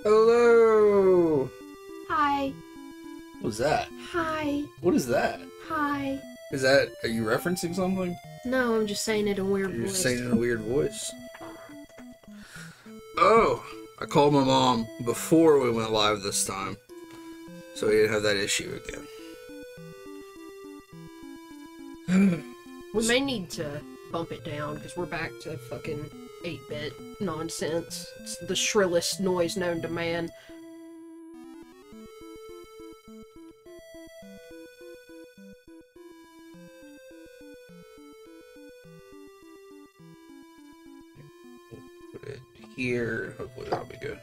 Hello! Hi. What's that? Hi. What is that? Hi. Are you referencing something? No, I'm just saying it in a weird You're voice. saying it in a weird voice. Oh! I called my mom before we went live this time, so we didn't have that issue again. We may need to bump it down, because we're back to fucking 8-bit nonsense. It's the shrillest noise known to man. Put it here. Hopefully that'll be good.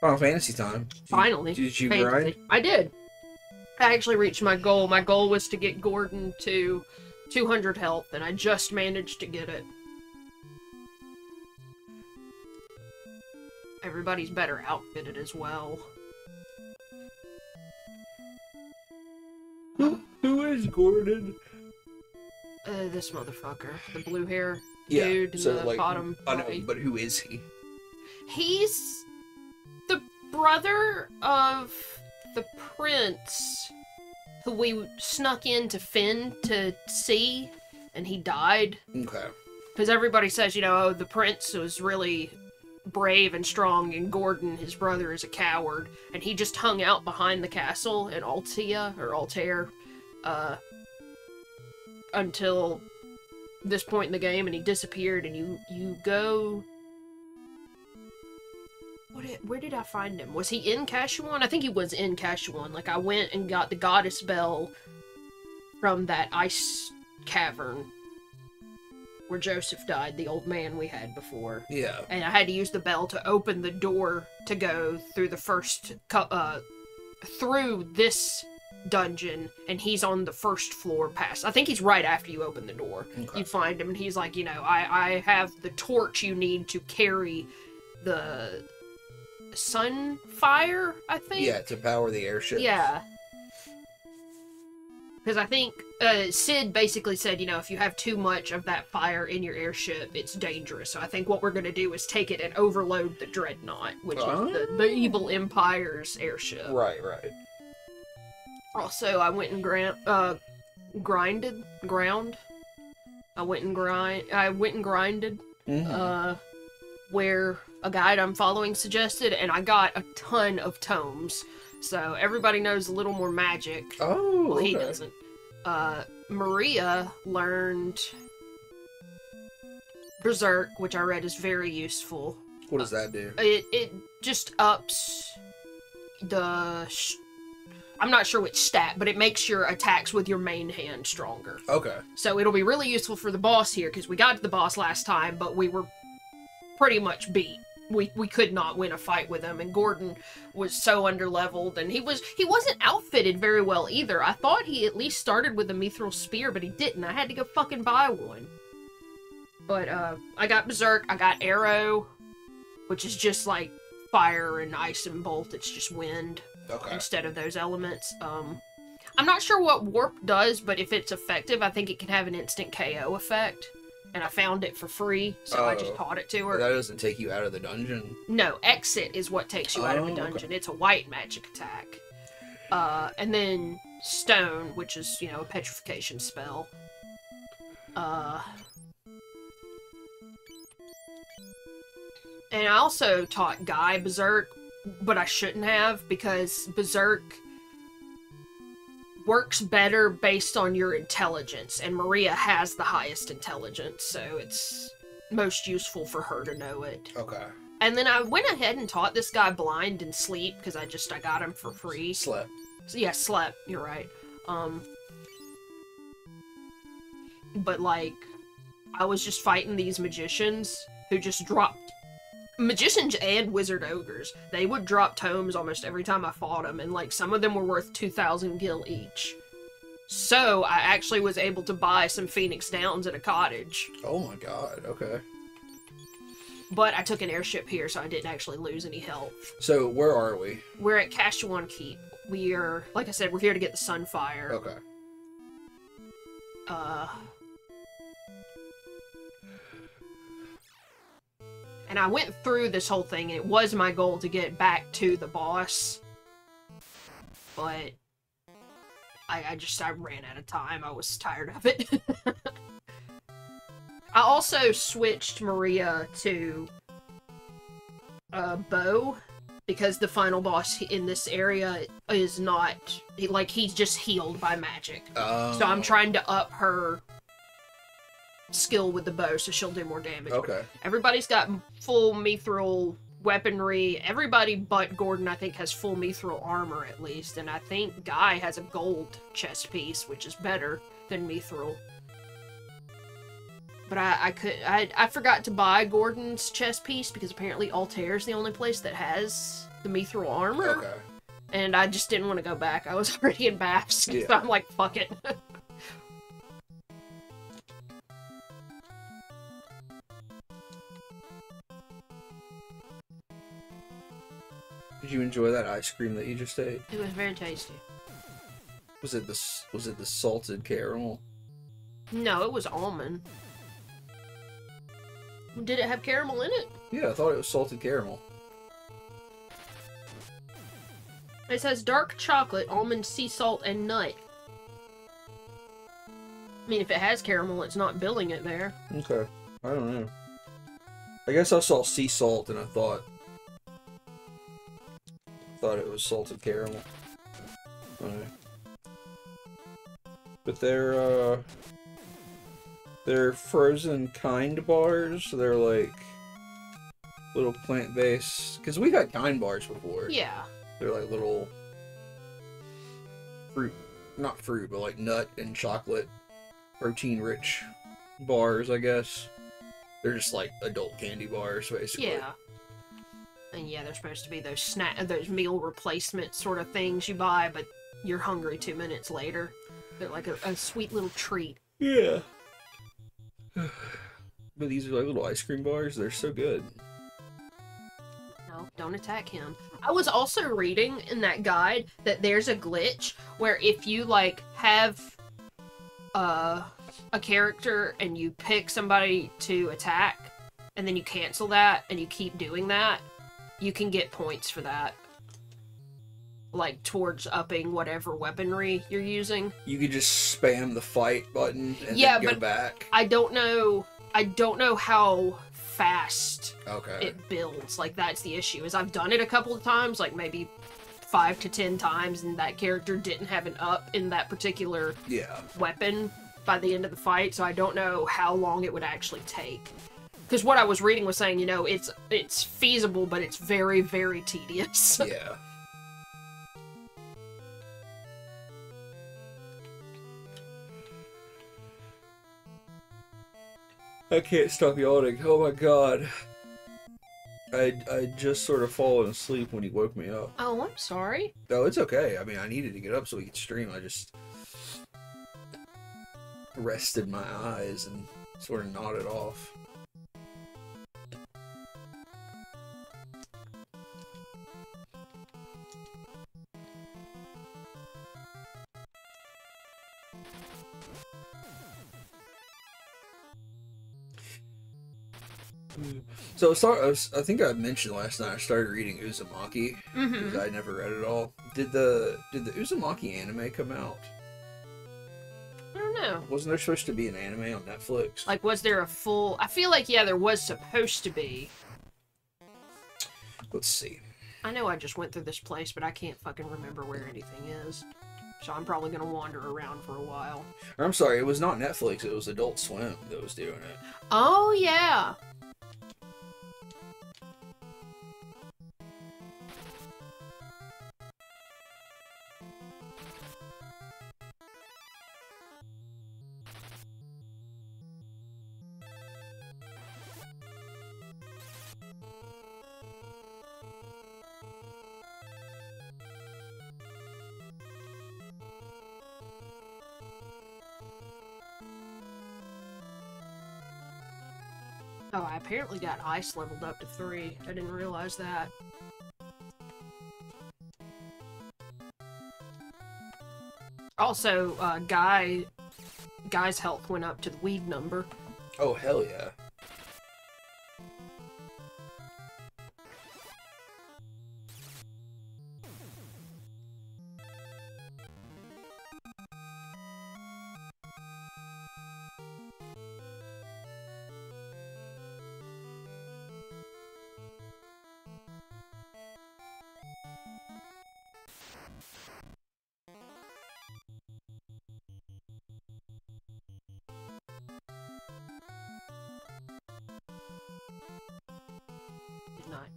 Final Fantasy time. Finally. Did you Fantasy. grind? I did. I actually reached my goal. My goal was to get Gordon to 200 health, and I just managed to get it. Everybody's better outfitted as well. Who is Gordon? This motherfucker. The blue hair Yeah, dude in so the like, bottom I know, right. but who is he? He's the brother of the prince who we snuck into Finn to see, and he died. Okay. Because everybody says, you know, oh, the prince was really brave and strong, and Gordon, his brother, is a coward, and he just hung out behind the castle in Altea, or Altair, until this point in the game, and he disappeared, and you go... Where did I find him? Was he in Kashuan? I think he was in Kashuan. Like, I went and got the goddess bell from that ice cavern where Joseph died, the old man we had before. Yeah. And I had to use the bell to open the door to go through the first... through this dungeon, and he's on the first floor past. I think he's right after you open the door. Okay. You find him, and he's like, you know, I have the torch you need to carry the Sunfire, I think? Yeah, to power the airship. Yeah. Because I think Sid basically said, you know, if you have too much of that fire in your airship, it's dangerous. So I think what we're going to do is take it and overload the Dreadnought, which is the evil Empire's airship. Right, right. Also, I went and ground. I went and grinded. Where a guide I'm following suggested, and I got a ton of tomes. So everybody knows a little more magic. Oh, well, he okay. doesn't. Maria learned Berserk, which I read is very useful. What does that do? It just ups the... I'm not sure which stat, but it makes your attacks with your main hand stronger. Okay. So it'll be really useful for the boss here, because we got to the boss last time, but we were pretty much beat. We could not win a fight with him, and Gordon was so underleveled, and he wasn't outfitted very well either. I thought he at least started with a mithril spear, but he didn't. I had to go fucking buy one. But I got Berserk, I got Arrow, which is just like fire and ice and bolt. It's just wind instead of those elements. I'm not sure what Warp does, but if it's effective, I think it can have an instant KO effect. And I found it for free, so I just taught it to her. That doesn't take you out of the dungeon? No, Exit is what takes you out of the dungeon. Okay. It's a white magic attack. And then Stone, which is, you know, a petrification spell. And I also taught Guy Berserk, but I shouldn't have, because Berserk works better based on your intelligence, and Maria has the highest intelligence, so it's most useful for her to know it. Okay. And then I went ahead and taught this guy Blind and Sleep, because I got him for free. Slept. So, yeah, Slept, you're right. But, like, I was just fighting these magicians who just dropped... Magicians and wizard ogres. They would drop tomes almost every time I fought them, and like some of them were worth 2,000 gil each. So I actually was able to buy some Phoenix Downs at a cottage. Oh my god, okay. But I took an airship here, so I didn't actually lose any health. So where are we? We're at Kashuan Keep. We are, like I said, we're here to get the Sunfire. Okay. And I went through this whole thing, and it was my goal to get back to the boss. But I ran out of time. I was tired of it. I also switched Maria to Bow, because the final boss in this area is not, like, he's just healed by magic. So I'm trying to up her skill with the bow, so she'll do more damage. Okay. Everybody's got full mithril weaponry. Everybody but Gordon, I think, has full mithril armor, at least. And I think Guy has a gold chest piece, which is better than mithril. But I forgot to buy Gordon's chest piece, because apparently Altair's the only place that has the mithril armor. Okay. And I just didn't want to go back. I was already in Bafsk, so I'm like, fuck it. Did you enjoy that ice cream that you just ate? It was very tasty. Was it the salted caramel? No, it was almond. Did it have caramel in it? Yeah, I thought it was salted caramel. It says dark chocolate, almond, sea salt, and nut. I mean, if it has caramel, it's not billing it there. Okay. I don't know. I guess I saw sea salt and I thought it was salted caramel. I don't know. But they're frozen kind bars. So they're like little plant-based. Because we've had kind bars before. Yeah. They're like little fruit, not fruit, but like nut and chocolate, protein-rich bars, I guess. They're just like adult candy bars, basically. Yeah. And yeah, they're supposed to be those meal replacement sort of things you buy, but you're hungry 2 minutes later. They're like a sweet little treat. Yeah. But these are like little ice cream bars. They're so good. No, don't attack him. I was also reading in that guide that there's a glitch where if you like have a character and you pick somebody to attack and then you cancel that and you keep doing that, you can get points for that. Like towards upping whatever weaponry you're using. You could just spam the fight button and Yeah, then go but back. I don't know how fast Okay. it builds. Like that's the issue. Is I've done it a couple of times, like maybe 5 to 10 times, and that character didn't have an up in that particular weapon by the end of the fight, so I don't know how long it would actually take. Because what I was reading was saying, you know, it's feasible, but it's very, very tedious. Yeah. I can't stop yawning. Oh my god. I just sort of fallen asleep when you woke me up. Oh, I'm sorry. No, it's okay. I mean, I needed to get up so we could stream. I just rested my eyes and sort of nodded off. So I think I mentioned last night I started reading Uzumaki because I never read it all. Did the Uzumaki anime come out? I don't know. Wasn't there supposed to be an anime on Netflix? Like, was there a full... I feel like, yeah, there was supposed to be. Let's see. I know I just went through this place, but I can't fucking remember where anything is. So I'm probably gonna wander around for a while. Or, I'm sorry, it was not Netflix, it was Adult Swim that was doing it. Oh, yeah. Oh, I apparently got ice leveled up to 3. I didn't realize that. Also, Guy's health went up to the weed number. Oh, hell yeah.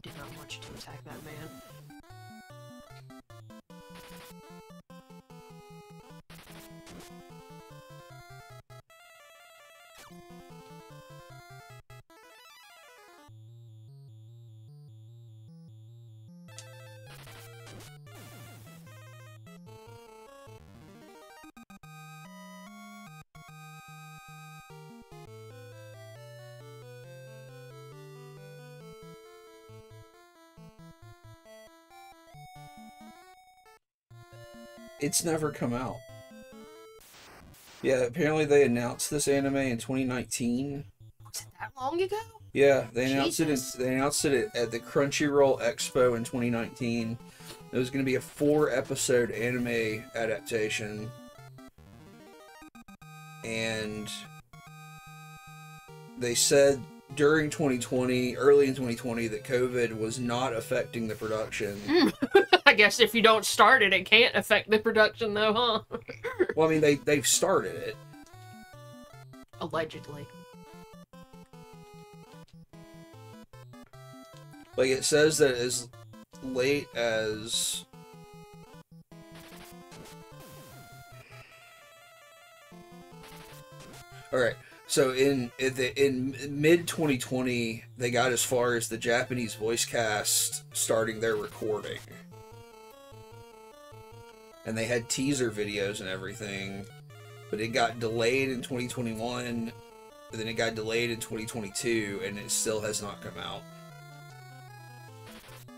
Did not want you to attack that man. It's never come out. Yeah, apparently they announced this anime in 2019. Was it that long ago? Yeah, they announced Jesus. it at the Crunchyroll Expo in 2019. It was going to be a 4-episode anime adaptation. And they said during 2020, early in 2020, that COVID was not affecting the production. I guess if you don't start it, it can't affect the production, though, huh? Well, I mean, they've started it. Allegedly. Like, it says that as late as... Alright, so in mid-2020, they got as far as the Japanese voice cast starting their recording. And they had teaser videos and everything, but it got delayed in 2021, and then it got delayed in 2022, and it still has not come out.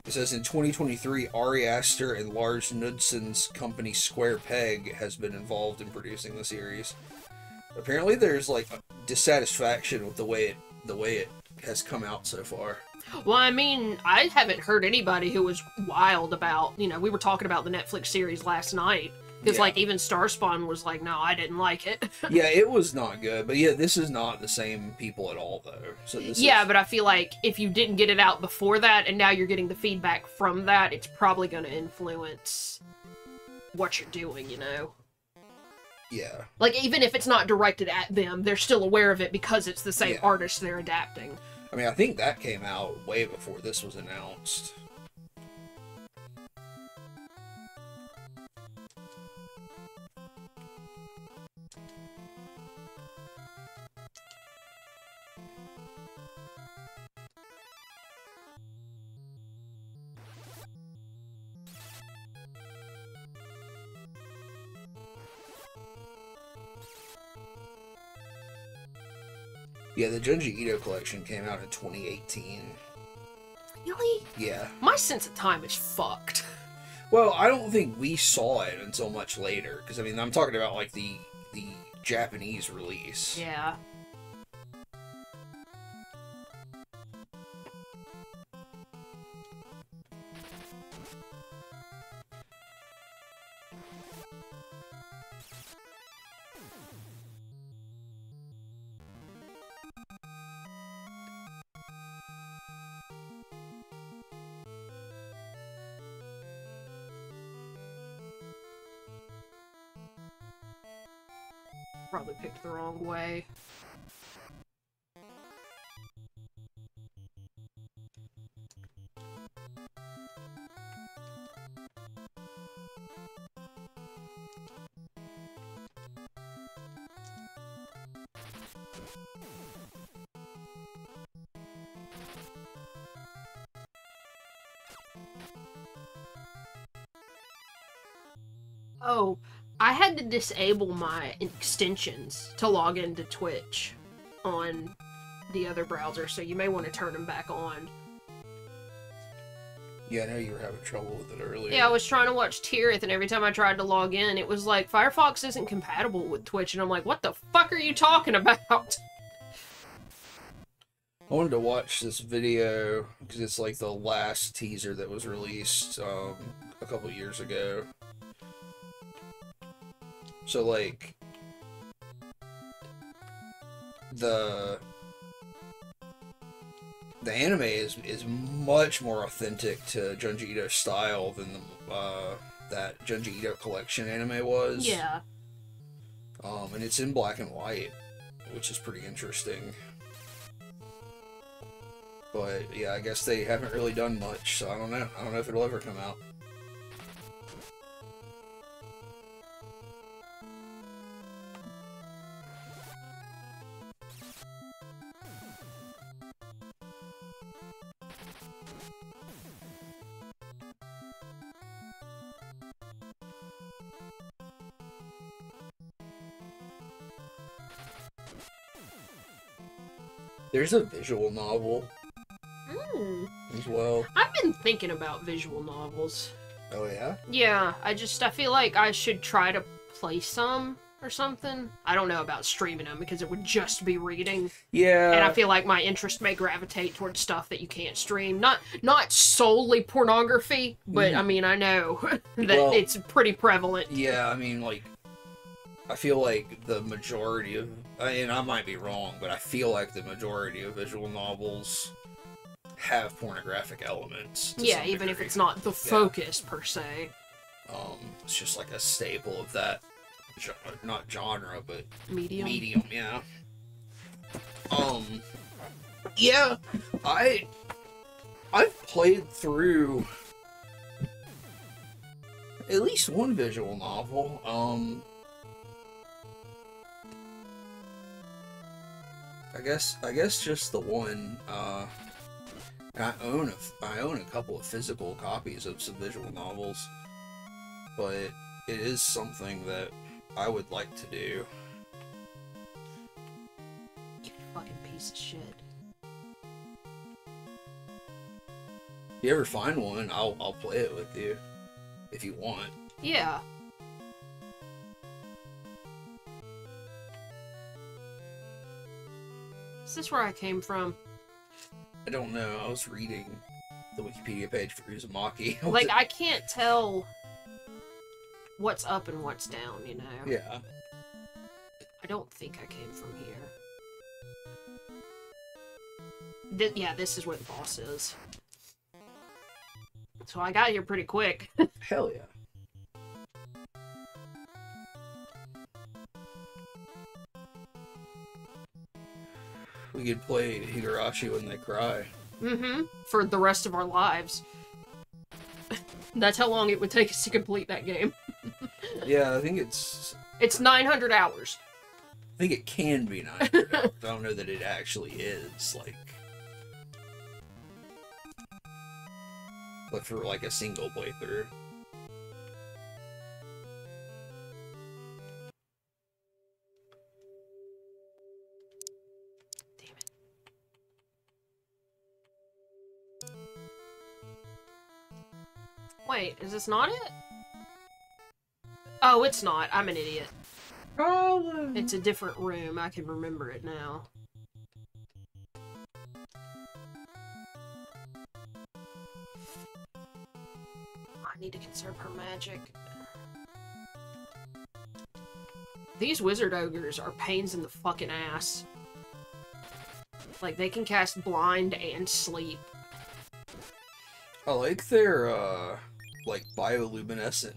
It says in 2023, Ari Aster and Lars Knudson's company Square Peg has been involved in producing the series. Apparently, there's like dissatisfaction with the way it has come out so far. Well, I mean, I haven't heard anybody who was wild about, you know, we were talking about the Netflix series last night. Because, like, even Starspawn was like, no, I didn't like it. Yeah, it was not good. But, yeah, this is not the same people at all, though. So yeah, but I feel like if you didn't get it out before that, and now you're getting the feedback from that, it's probably going to influence what you're doing, you know? Yeah. Like, even if it's not directed at them, they're still aware of it because it's the same artist they're adapting. I mean, I think that came out way before this was announced. Yeah, the Junji Ito collection came out in 2018. Really? Yeah. My sense of time is fucked. Well, I don't think we saw it until much later. Because, I mean, I'm talking about, like, the Japanese release. Yeah. Probably picked the wrong way. Oh, I had to disable my extensions to log into Twitch on the other browser, so you may want to turn them back on. Yeah, I know you were having trouble with it earlier. Yeah, I was trying to watch Tirith, and every time I tried to log in, it was like, Firefox isn't compatible with Twitch, and I'm like, what the fuck are you talking about? I wanted to watch this video, because it's like the last teaser that was released a couple years ago. So, like, the anime is much more authentic to Junji Ito's style than that Junji Ito collection anime was. Yeah. And it's in black and white, which is pretty interesting. But yeah, I guess they haven't really done much, so I don't know. I don't know if it'll ever come out. There's a visual novel as well. I've been thinking about visual novels. Oh yeah? Yeah, I feel like I should try to play some or something. I don't know about streaming them because it would just be reading. Yeah. And I feel like my interest may gravitate towards stuff that you can't stream. Not solely pornography, but I mean, I know that it's pretty prevalent. Yeah, I mean, like, I feel like the majority of, and I might be wrong, but I feel like the majority of visual novels have pornographic elements. Yeah, even if it's not the focus per se. It's just like a staple of that, not genre, but medium. Medium, yeah. Yeah, I've played through at least one visual novel. I guess just the one. I own a couple of physical copies of some visual novels, but it is something that I would like to do. You fucking piece of shit. If you ever find one, I'll play it with you if you want. Yeah. Is this where I came from? I don't know. I was reading the Wikipedia page for Uzumaki. Like, I can't tell what's up and what's down, you know? Yeah. I don't think I came from here. Yeah, this is where the boss is. So I got here pretty quick. Hell yeah. We could play Higurashi When They Cry. Mm-hmm. For the rest of our lives. That's how long it would take us to complete that game. Yeah, I think it's 900 hours. I think it can be 900 hours. I don't know that it actually is, like for like a single playthrough. Damn it. Wait, is this not it? Oh, it's not. I'm an idiot. Oh, It's a different room. I can remember it now. I need to conserve her magic. These wizard ogres are pains in the fucking ass. Like, they can cast blind and sleep. I like their, like, bioluminescent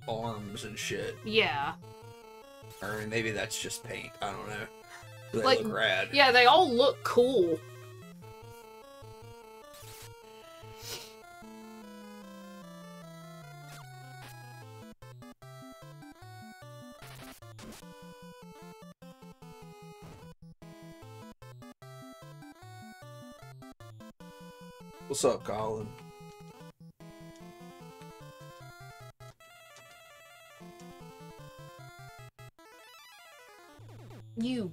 arms and shit. Yeah. Or maybe that's just paint. I don't know. They Like, look rad. Yeah, they all look cool. What's up, Colin? You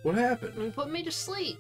What happened? put me to sleep.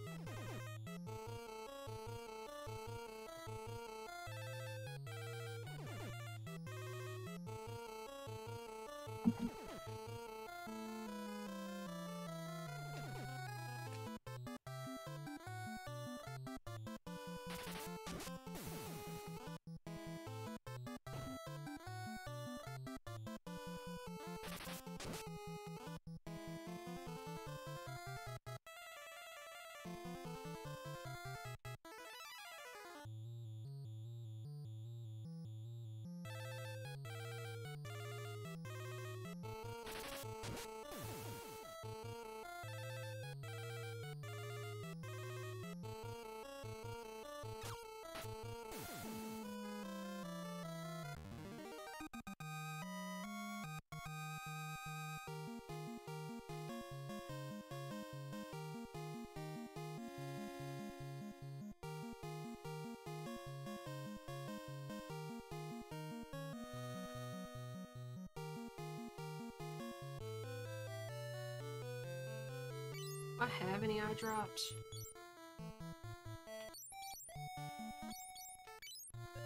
Do I have any eye drops?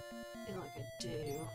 I feel like I do.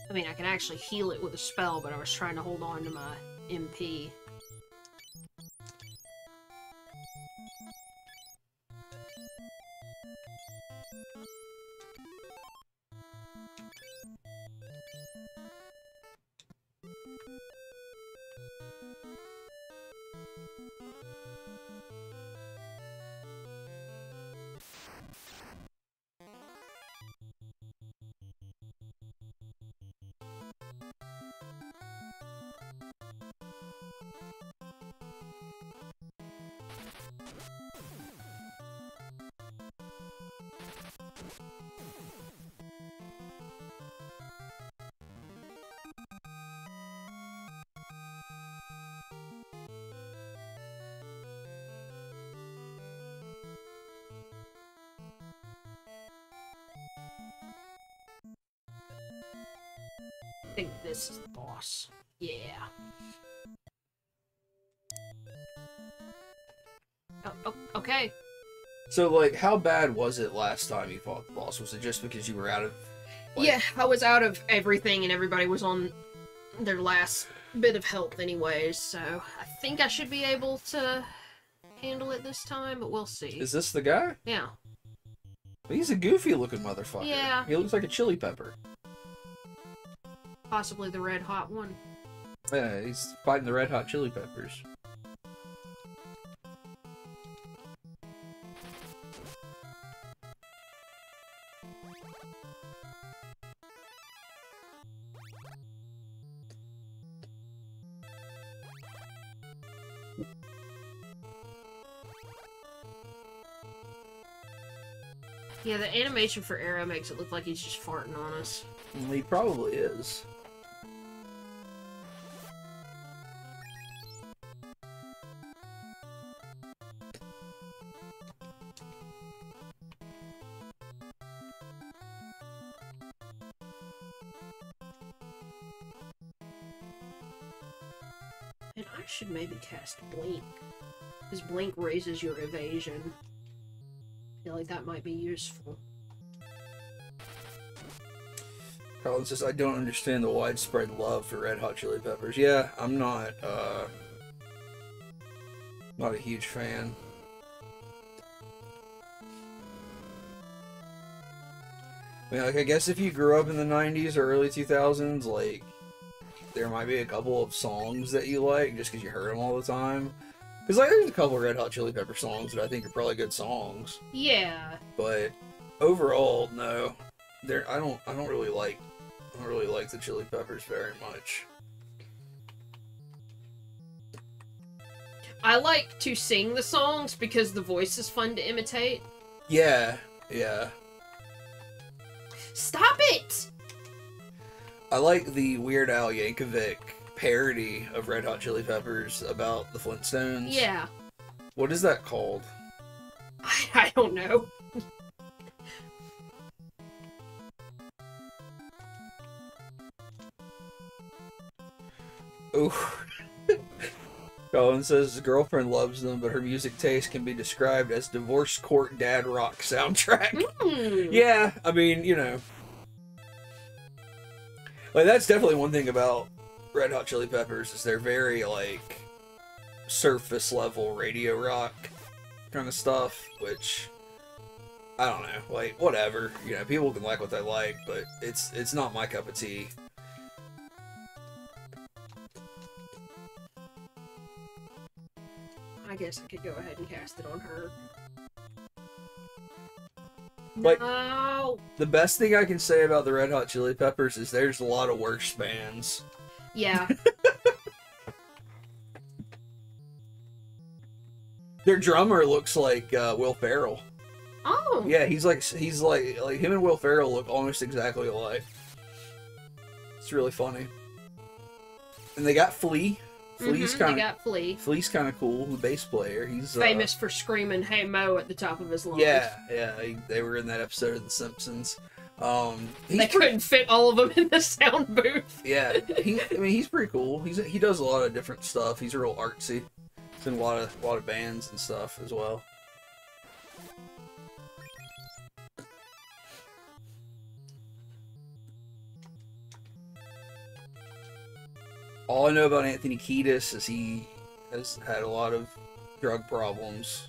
I mean, I can actually heal it with a spell, but I was trying to hold on to my MP. I think this is the boss. Yeah. Oh, okay. So, like, how bad was it last time you fought the boss? Was it just because you were out of... like... Yeah, I was out of everything and everybody was on their last bit of health anyways, so I think I should be able to handle it this time, but we'll see. Is this the guy? Yeah. He's a goofy-looking motherfucker. Yeah. He looks like a chili pepper. Possibly the red hot one. Yeah, he's fighting the Red Hot Chili Peppers. Yeah, the animation for Arrow makes it look like he's just farting on us. Well, he probably is. And I should maybe cast Blink. Because Blink raises your evasion. I feel like that might be useful. Colin says, I don't understand the widespread love for Red Hot Chili Peppers. Yeah, I'm not a huge fan. I mean, like, I guess if you grew up in the 90s or early 2000s, like, there might be a couple of songs that you like just because you heard them all the time. Because, like, there's a couple of Red Hot Chili Pepper songs that I think are probably good songs. Yeah. But overall, no. I don't really like the Chili Peppers very much. I like to sing the songs because the voice is fun to imitate. Yeah, yeah. Stop it! I like the Weird Al Yankovic parody of Red Hot Chili Peppers about the Flintstones. Yeah. What is that called? I don't know. Oh. Colin says his girlfriend loves them, but her music taste can be described as divorce court dad rock soundtrack. Mm. Yeah, I mean, you know. Like, that's definitely one thing about Red Hot Chili Peppers, is they're very, like, surface level radio rock kind of stuff, which, I don't know, like, whatever. You know, people can like what they like, but it's not my cup of tea. I guess I could go ahead and cast it on her. Like, no! the best thing I can say about the Red Hot Chili Peppers is there's a lot of worse bands. Yeah. Their drummer looks like Will Ferrell. Oh! Yeah, he's like him and Will Ferrell look almost exactly alike. It's really funny. And they got Flea. Flea's They kind of got Flea. Flea's kind of cool. The bass player. He's Famous for screaming "Hey Mo" at the top of his lungs. Yeah. They were in that episode of The Simpsons. They couldn't fit all of them in the sound booth. Yeah, he's pretty cool. He does a lot of different stuff. He's real artsy. It's in a lot of bands and stuff as well. All I know about Anthony Kiedis is he has had a lot of drug problems.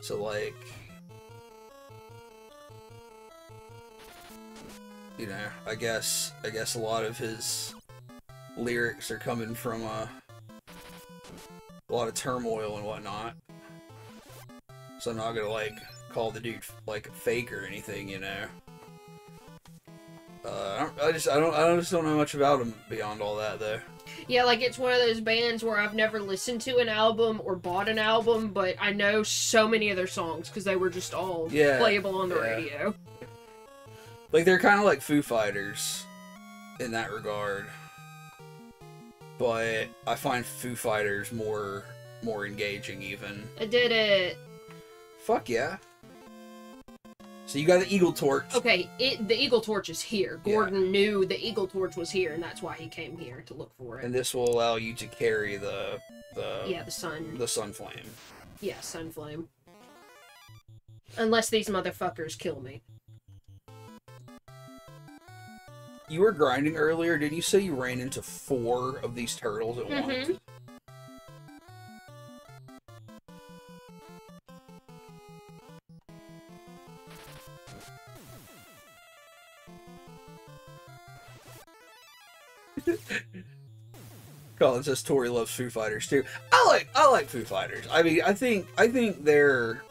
So, like, you know, I guess a lot of his lyrics are coming from a lot of turmoil and whatnot. So I'm not gonna, like, call the dude, like, fake or anything, you know. I just don't know much about him beyond all that, though. Yeah, like, it's one of those bands where I've never listened to an album or bought an album, but I know so many of their songs because they were just all playable on the radio. Like, they're kind of like Foo Fighters in that regard. But I find Foo Fighters more engaging, even. I did it. Fuck yeah. So you got the Eagle Torch. Okay, the Eagle Torch is here. Gordon knew the Eagle Torch was here, and that's why he came here to look for it. And this will allow you to carry the sun. The Sun Flame. Yeah, Sun Flame. Unless these motherfuckers kill me. You were grinding earlier. Did you say you ran into 4 of these turtles at once? Colin says Tori loves Foo Fighters too. I like Foo Fighters. I mean, I think they're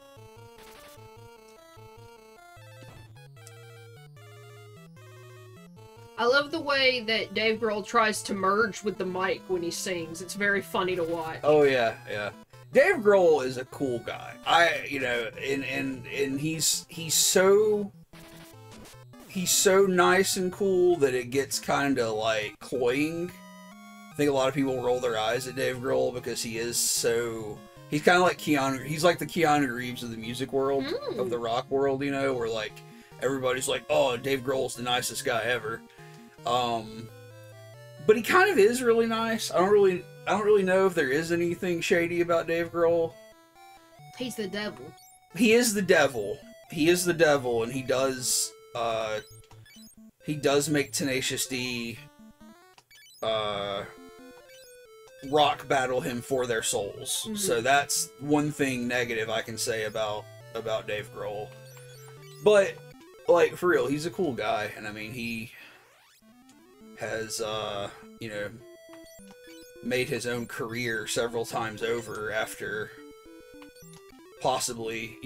I love the way that Dave Grohl tries to merge with the mic when he sings. It's very funny to watch. Oh yeah, yeah. Dave Grohl is a cool guy. And he's so nice and cool that it gets kind of like cloying. I think a lot of people roll their eyes at Dave Grohl because he's kind of like Keanu. He's like the Keanu Reeves of the music world, of the rock world, you know, where like everybody's like, oh, Dave Grohl's the nicest guy ever. But he kind of is really nice. I don't really know if there is anything shady about Dave Grohl. He's the devil. He is the devil. He is the devil, and he does make Tenacious D rock battle him for their souls. So that's one thing negative I can say about Dave Grohl. But like, for real, he's a cool guy, and I mean, he has made his own career several times over after possibly,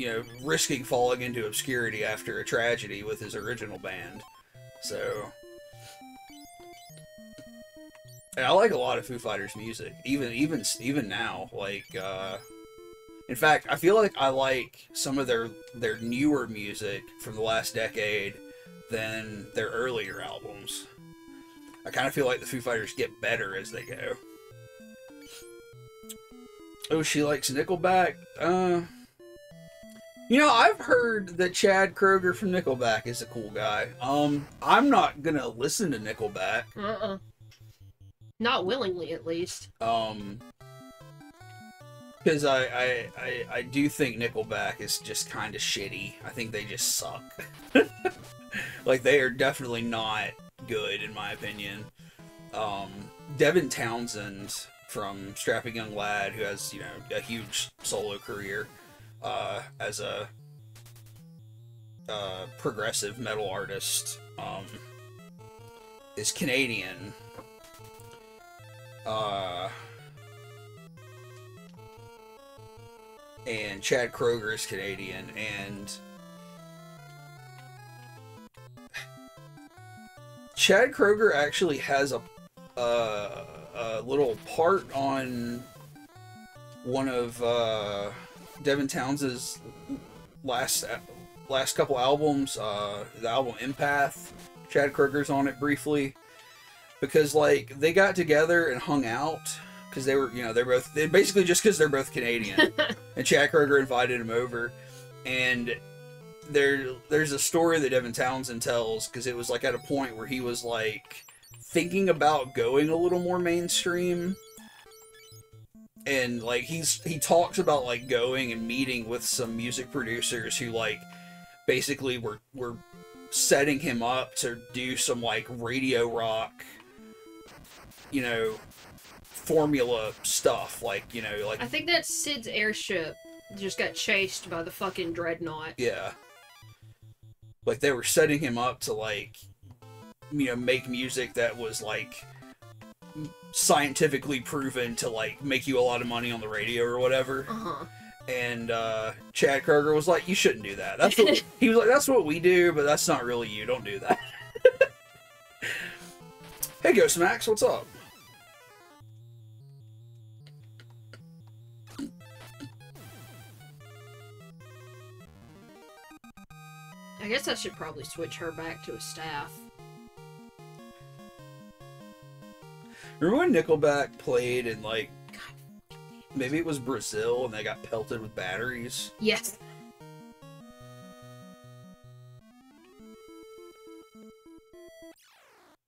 risking falling into obscurity after a tragedy with his original band. So, and I like a lot of Foo Fighters music, even now. Like, in fact, I feel like I like some of their newer music from the last decade than their earlier albums. I kind of feel like the Foo Fighters get better as they go. Oh, she likes Nickelback? I've heard that Chad Kroeger from Nickelback is a cool guy. I'm not gonna listen to Nickelback. Not willingly, at least. Because I do think Nickelback is just kind of shitty. I think they just suck. Like, they are definitely not good, in my opinion. Devin Townsend from Strapping Young Lad, who has, a huge solo career as a progressive metal artist, is Canadian. And Chad Kroeger is Canadian, and Chad Kroeger actually has a little part on one of Devin Townsend's last couple albums, the album Empath. Chad Kroeger's on it briefly because, like, they got together and hung out because they were, they're basically just because they're both Canadian, and Chad Kroeger invited him over, and there's a story that Devin Townsend tells, because it was like at a point where he was like thinking about going a little more mainstream, and like he talks about like going and meeting with some music producers who like basically were setting him up to do some like radio rock, you know, formula stuff, like, you know, like I think that Sid's airship just got chased by the fucking dreadnought. yeah, like they were setting him up to like, you know, make music that was like scientifically proven to like make you a lot of money on the radio or whatever. Uh-huh. And Chad Kroger was like, you shouldn't do that. That's what he was like, that's what we do, but that's not really you. Don't do that. Hey Ghost Max, what's up? I guess I should probably switch her back to a staff. Remember when Nickelback played in like, maybe it was Brazil and they got pelted with batteries? Yes.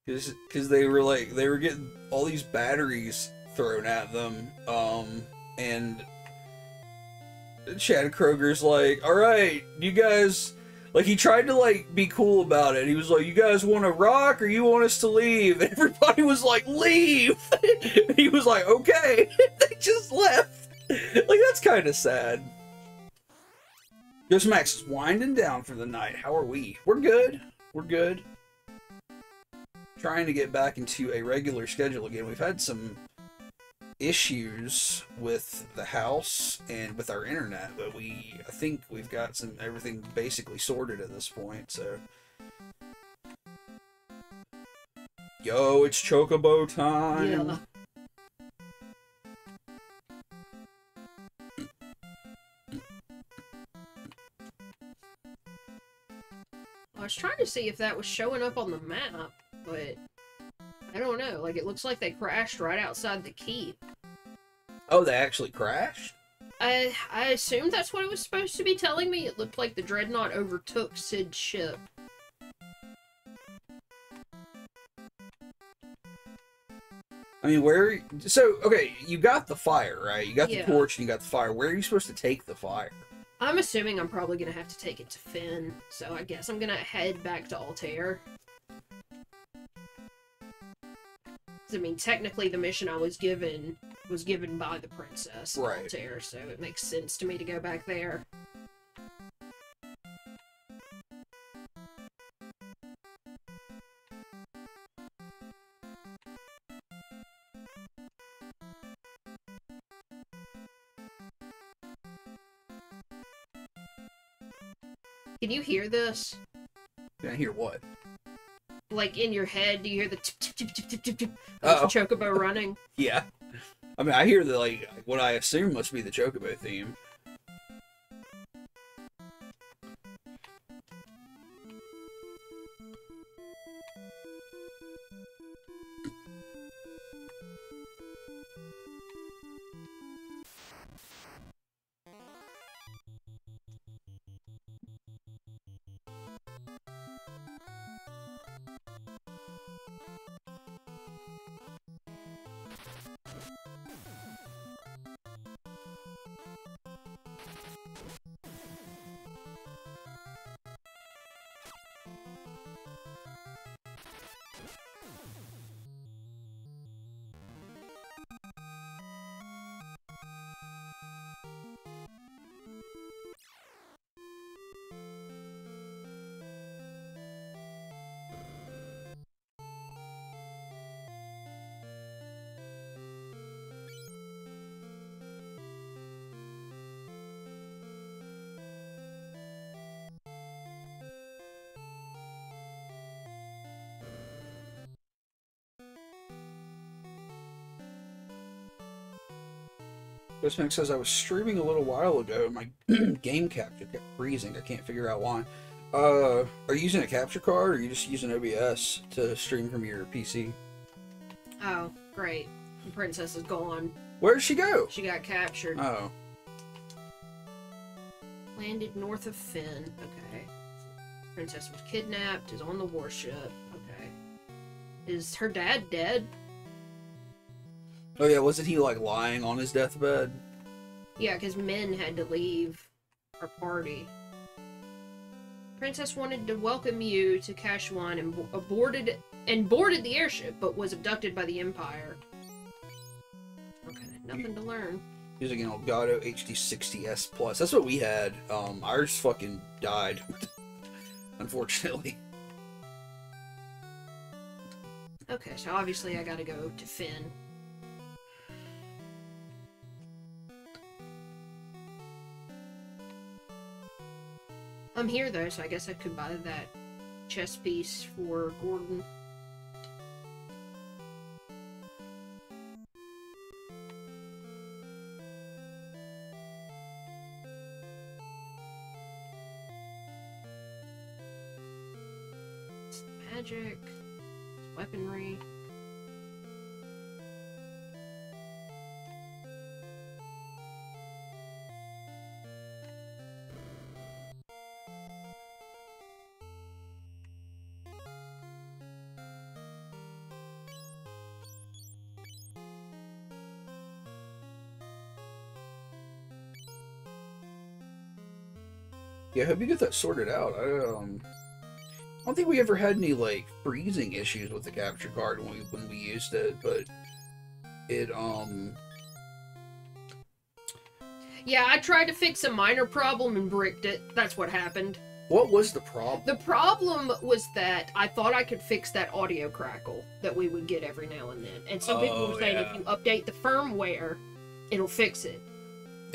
Because they were like, they were getting all these batteries thrown at them, and Chad Kroger's like, alright, you guys, like, he tried to, like, be cool about it. He was like, you guys want to rock or you want us to leave? And everybody was like, leave! And he was like, okay! They just left! Like, that's kind of sad. Ghost Max is winding down for the night. How are we? We're good. We're good. Trying to get back into a regular schedule again. We've had some issues with the house and with our internet, but I think we've got everything basically sorted at this point, so. Yo, it's Chocobo time! Yeah. I was trying to see if that was showing up on the map, but I don't know. Like, it looks like they crashed right outside the keep. Oh, they actually crashed? I assumed that's what it was supposed to be telling me. It looked like the dreadnought overtook Sid's ship. I mean, okay, you got the fire, right? You got the torch and you got the fire. Where are you supposed to take the fire? I'm assuming I'm probably gonna have to take it to Finn, so I guess I'm gonna head back to Altair. I mean, technically the mission I was given by the princess, right, Altair, so it makes sense to me to go back there. Can you hear this? Can I hear what? Like, in your head, do you hear the tip tip tip tip tip tip tip of the Chocobo running? Yeah. I mean, I hear the, like, what I assume must be the Chocobo theme. Ghostmax says, I was streaming a little while ago and my game capture kept freezing. I can't figure out why. Are you using a capture card or are you just using OBS to stream from your PC? Oh, great. The princess is gone. Where'd she go? She got captured. Oh. Landed north of Finn. Okay. Princess was kidnapped, is on the warship. Okay. Is her dad dead? Oh yeah, wasn't he like lying on his deathbed? Yeah, because Min had to leave our party. Princess wanted to welcome you to Kashuan and boarded the airship, but was abducted by the Empire. Okay, nothing to learn. Using an Elgato HD60S Plus. That's what we had. Ours fucking died. Unfortunately. Okay, so obviously I gotta go to Finn. I'm here though, so I guess I could buy that chess piece for Gordon. It's magic, it's weaponry. Yeah, I hope you get that sorted out. I don't think we ever had any like freezing issues with the capture card when we used it, but it Yeah, I tried to fix a minor problem and bricked it. That's what happened. what was the problem? The problem was that I thought I could fix that audio crackle that we would get every now and then. And some people were saying if you update the firmware, it'll fix it.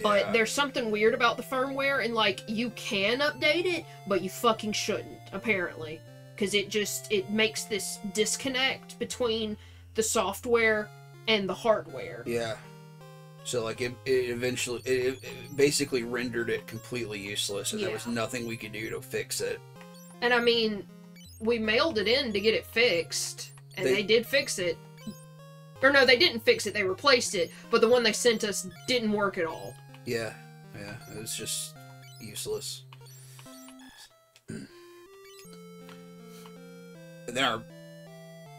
But there's something weird about the firmware, and like, you can update it, but you fucking shouldn't, apparently. Because it makes this disconnect between the software and the hardware. Yeah. So like it basically rendered it completely useless, and there was nothing we could do to fix it. And I mean, we mailed it in to get it fixed, and they did fix it. Or no, they didn't fix it, they replaced it, but the one they sent us didn't work at all. Yeah, it was just useless. And then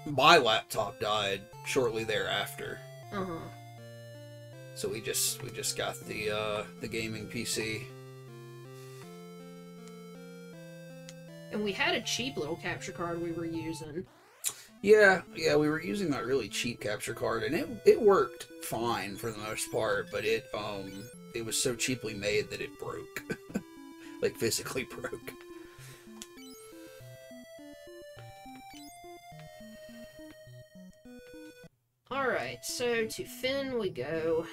my laptop died shortly thereafter. Uh-huh. So we just got the gaming PC. And we had a cheap little capture card we were using. Yeah, we were using that really cheap capture card, and it worked fine for the most part, but it was so cheaply made that it broke. Like, physically broke. Alright, so to Finn we go.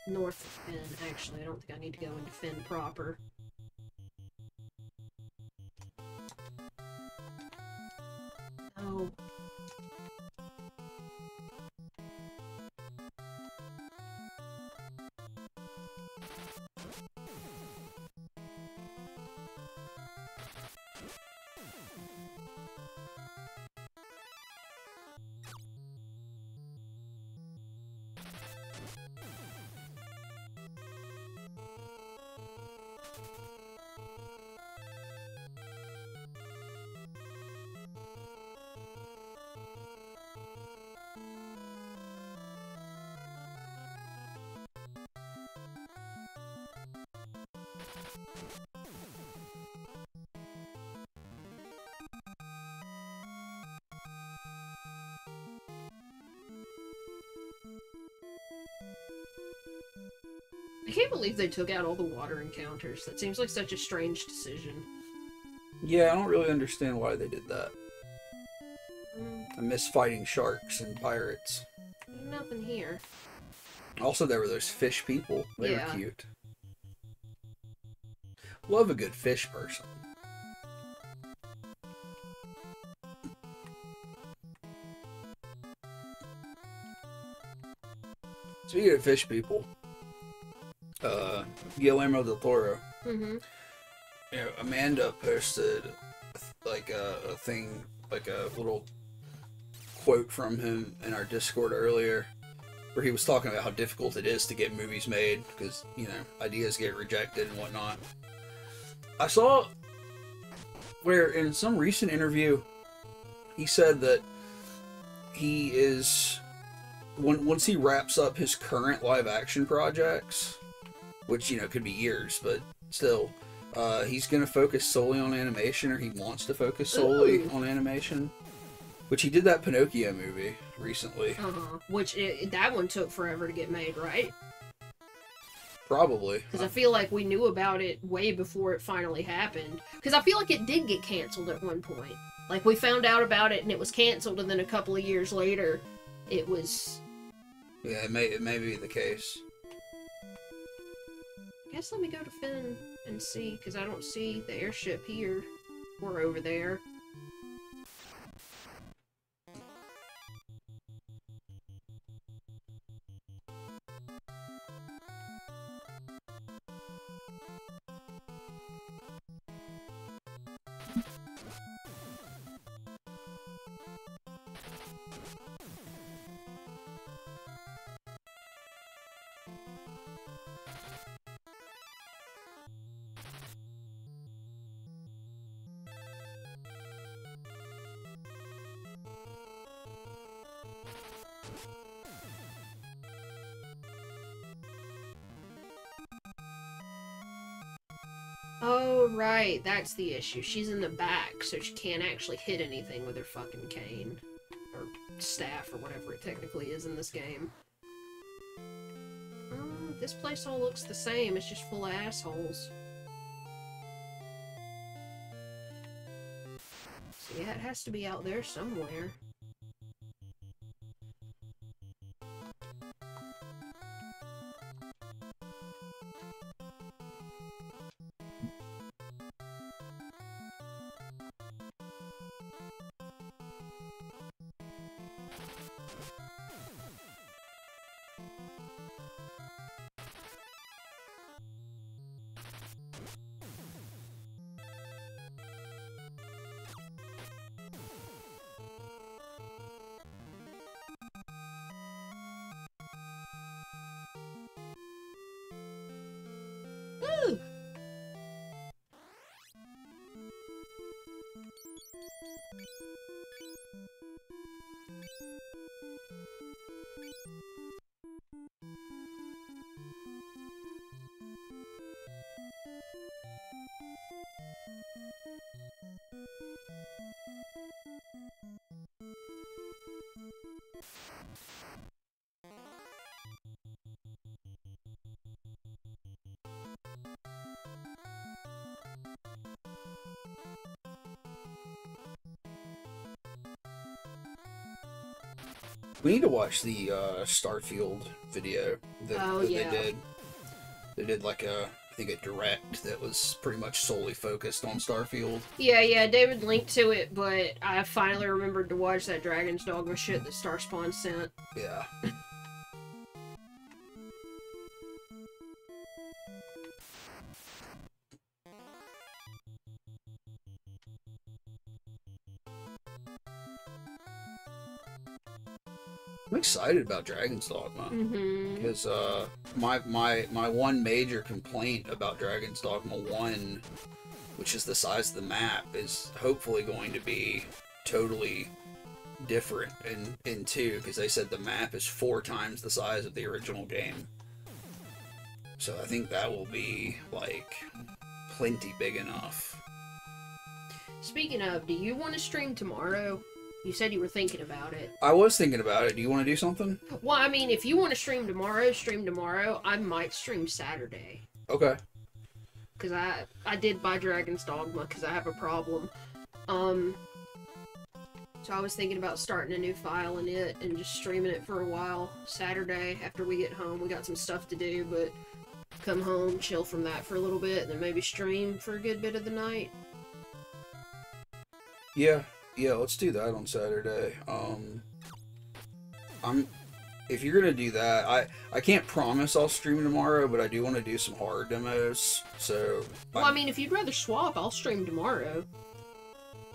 North of Finn, actually. I don't think I need to go into Finn proper. Oh. I can't believe they took out all the water encounters. That seems like such a strange decision. Yeah, I don't really understand why they did that. I miss fighting sharks and pirates. Nothing here. Also, there were those fish people. They Yeah. were cute. Love a good fish person. Speaking of fish people, Guillermo del Toro. Mm-hmm. You know, Amanda posted like a thing, like a little quote from him in our Discord earlier, where he was talking about how difficult it is to get movies made because, you know, ideas get rejected and whatnot. I saw where in some recent interview he said that he is, once he wraps up his current live action projects, which, you know, could be years, but still, he's going to focus solely on animation, or he wants to focus solely on animation. Which he did that Pinocchio movie recently. Which, that one took forever to get made, right? Probably. Because I feel like we knew about it way before it finally happened. Because I feel like it did get canceled at one point. Like, we found out about it and it was canceled, and then a couple of years later, it was... Yeah, it may be the case. I guess let me go to Finn and see, because I don't see the airship here or over there. Oh, right. That's the issue. She's in the back, so she can't actually hit anything with her fucking cane. Or staff, or whatever it technically is in this game. This place all looks the same. It's just full of assholes. So yeah, it has to be out there somewhere. Ooh. We need to watch the Starfield video that they did. They did like I think a direct that was pretty much solely focused on Starfield. Yeah, David linked to it, but I finally remembered to watch that Dragon's Dogma shit that Starspawn sent. Yeah. I'm excited about Dragon's Dogma because my one major complaint about Dragon's Dogma 1, which is the size of the map, is hopefully going to be totally different in 2, because they said the map is 4 times the size of the original game. So I think that will be like plenty big enough. Speaking of, do you want to stream tomorrow? You said you were thinking about it. I was thinking about it. Do you want to do something? Well, I mean, if you want to stream tomorrow. I might stream Saturday. Okay. Because I did buy Dragon's Dogma because I have a problem. So I was thinking about starting a new file in it and just streaming it for a while. Saturday, after we get home. We got some stuff to do, but come home, chill from that for a little bit, and then maybe stream for a good bit of the night. Yeah, let's do that on Saturday. If you're gonna do that, I can't promise I'll stream tomorrow, but I do want to do some horror demos. So. Well, I mean, if you'd rather swap, I'll stream tomorrow.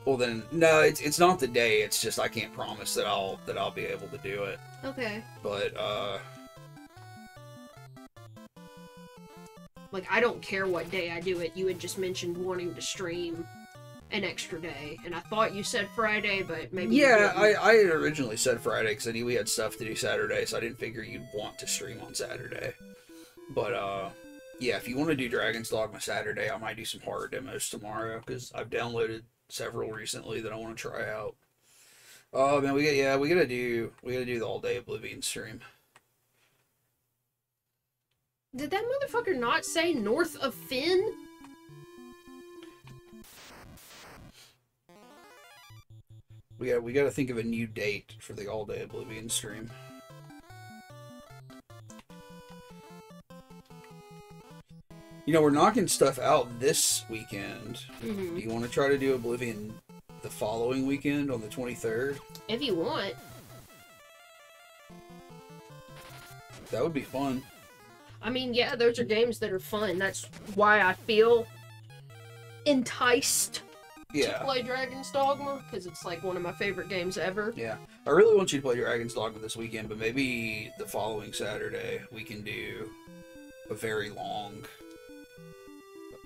Well then, no, it's not the day. It's just I can't promise that I'll be able to do it. Okay. But like I don't care what day I do it. You had just mentioned wanting to stream an extra day, and I thought you said Friday, but maybe yeah, I had originally said Friday because I knew we had stuff to do Saturday, so I didn't figure you'd want to stream on Saturday. But yeah, if you want to do Dragon's Dogma Saturday, I might do some horror demos tomorrow because I've downloaded several recently that I want to try out. Oh man, we gotta do the all day Oblivion stream. Did that motherfucker not say north of Finn? We gotta think of a new date for the all day Oblivion stream. You know, we're knocking stuff out this weekend. Mm-hmm. Do you want to try to do Oblivion the following weekend on the 23rd? If you want. That would be fun. I mean, yeah, those are games that are fun. That's why I feel enticed to play Dragon's Dogma, because it's like one of my favorite games ever. Yeah. I really want you to play Dragon's Dogma this weekend, but maybe the following Saturday we can do a very long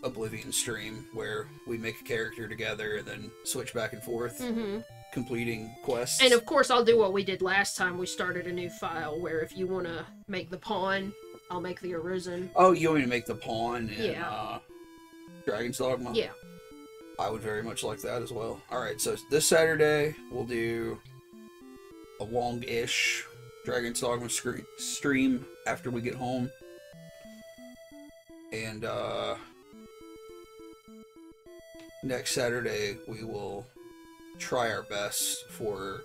Oblivion stream where we make a character together and then switch back and forth, completing quests. And of course, I'll do what we did last time. We started a new file where if you want to make the pawn, I'll make the Arisen. Oh, you want me to make the pawn in Dragon's Dogma? Yeah. I would very much like that as well. Alright, so this Saturday we'll do a long-ish Dragon's Dogma stream after we get home. And next Saturday we will try our best for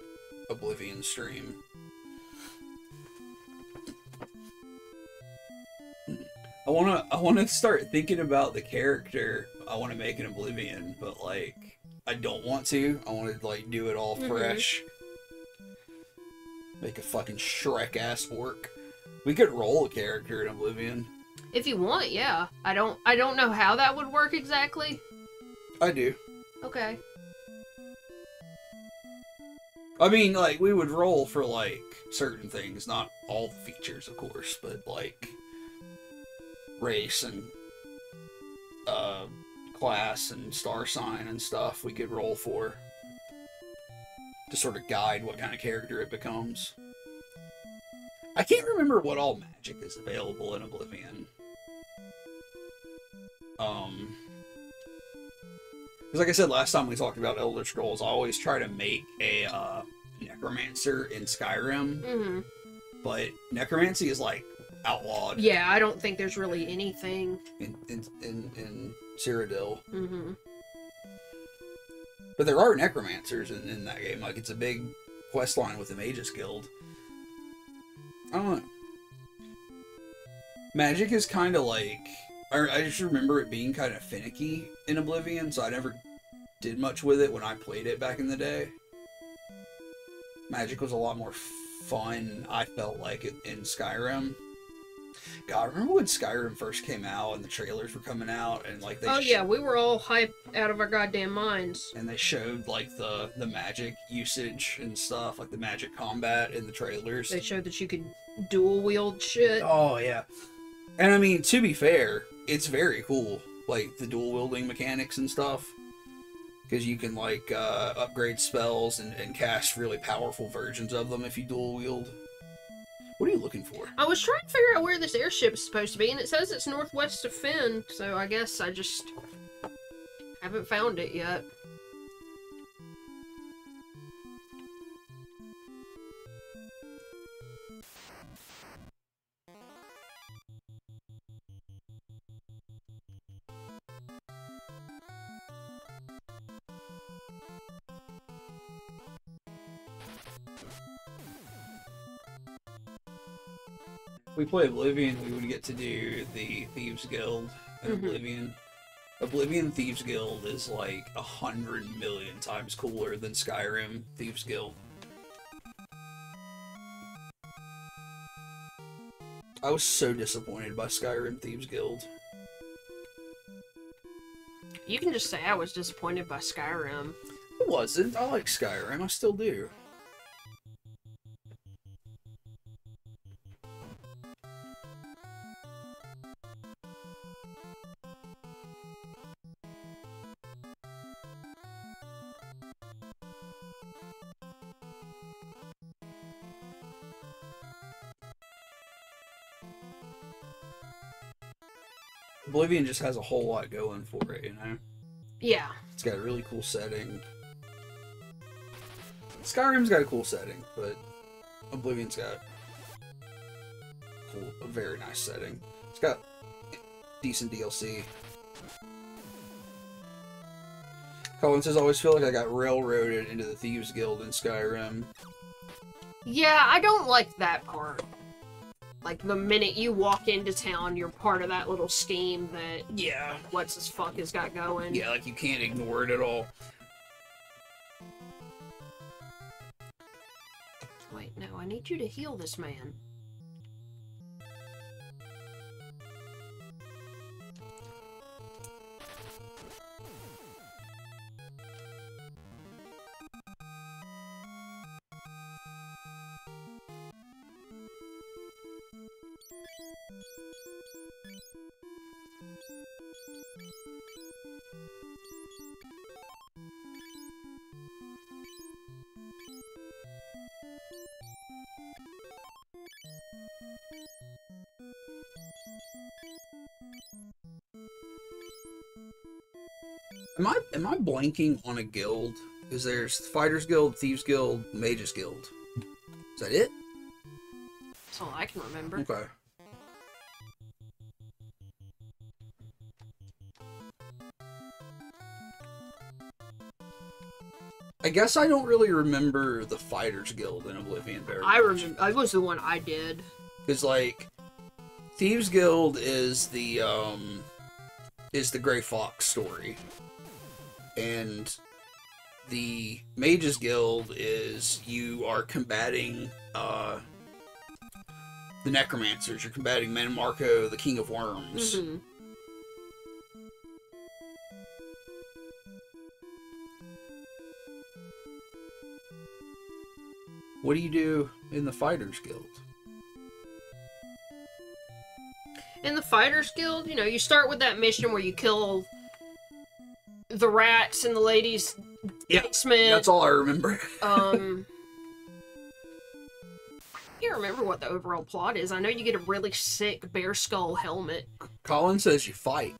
Oblivion stream. I wanna start thinking about the character I want to make in Oblivion, but like I don't want to. I want to like do it all fresh. Make a fucking Shrek ass orc. We could roll a character in Oblivion. If you want, yeah. I don't know how that would work exactly. I do. Okay. I mean, like, we would roll for, like, certain things. Not all the features, of course, but, like, race and, class and star sign and stuff we could roll for. To sort of guide what kind of character it becomes. I can't remember what all magic is available in Oblivion. Because like I said last time we talked about Elder Scrolls, I always try to make a necromancer in Skyrim, but necromancy is like outlawed. Yeah, I don't think there's really anything in Cyrodiil. But there are necromancers in that game. Like, it's a big quest line with the Mages Guild. I don't know. Magic is kind of like... I just remember it being kind of finicky in Oblivion, so I never did much with it when I played it back in the day. Magic was a lot more fun, I felt like, in Skyrim. God, remember when Skyrim first came out and the trailers were coming out and like they yeah, we were all hyped out of our goddamn minds. And they showed like the magic usage and stuff, like the magic combat in the trailers. They showed that you could dual wield shit. Oh yeah. And I mean, to be fair, it's very cool, like the dual wielding mechanics and stuff. Because you can like upgrade spells and cast really powerful versions of them if you dual wield. What are you looking for? I was trying to figure out where this airship is supposed to be, and it says it's northwest of Finn, so I guess I just haven't found it yet. We play Oblivion, we would get to do the Thieves Guild in Oblivion. Oblivion Thieves Guild is like 100 million times cooler than Skyrim Thieves Guild. I was so disappointed by Skyrim Thieves Guild. You can just say I was disappointed by Skyrim. It wasn't. I like Skyrim. I still do. Oblivion just has a whole lot going for it, you know? Yeah. It's got a really cool setting. Skyrim's got a cool setting, but Oblivion's got a very nice setting. It's got decent DLC. Colin says, I always feel like I got railroaded into the Thieves Guild in Skyrim. Yeah, I don't like that part. Like, the minute you walk into town, you're part of that little scheme that... Yeah. What's his fuck has got going. Yeah, like, you can't ignore it at all. Wait, no, I need you to heal this man. Am I blanking on a guild? Because there's Fighters Guild, Thieves Guild, Mages Guild. Is that it? That's all I can remember. Okay. I guess I don't really remember the Fighters Guild in Oblivion very much. I remember. I was the one I did. Because, like, Thieves Guild is the Gray Fox story. And the Mages Guild is you are combating the Necromancers. You're combating Manmarco, the King of Worms. Mm-hmm. What do you do in the Fighters Guild? In the Fighters Guild, you know, you start with that mission where you kill the rats in the ladies' basement. That's all I remember. I can't remember what the overall plot is. I know you get a really sick bear skull helmet. Colin says you fight.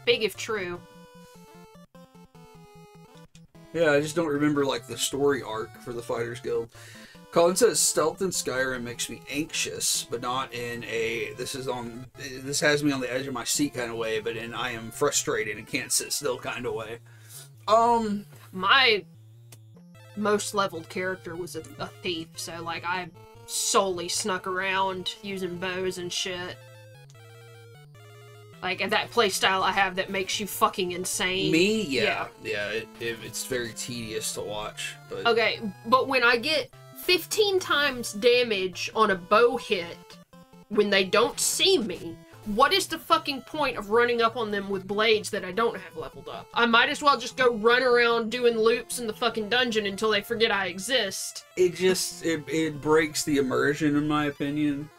Big if true. Yeah, I just don't remember, like, the story arc for the Fighters Guild. Colin says, stealth in Skyrim makes me anxious, but not in a, this has me on the edge of my seat kind of way, but in I am frustrated and can't sit still kind of way. My most leveled character was a thief, so, like, I solely snuck around using bows and shit. Like, and that playstyle I have that makes you fucking insane. Me? Yeah. It's very tedious to watch. But... Okay, but when I get 15 times damage on a bow hit when they don't see me, what is the fucking point of running up on them with blades that I don't have leveled up? I might as well just go run around doing loops in the fucking dungeon until they forget I exist. It breaks the immersion, in my opinion.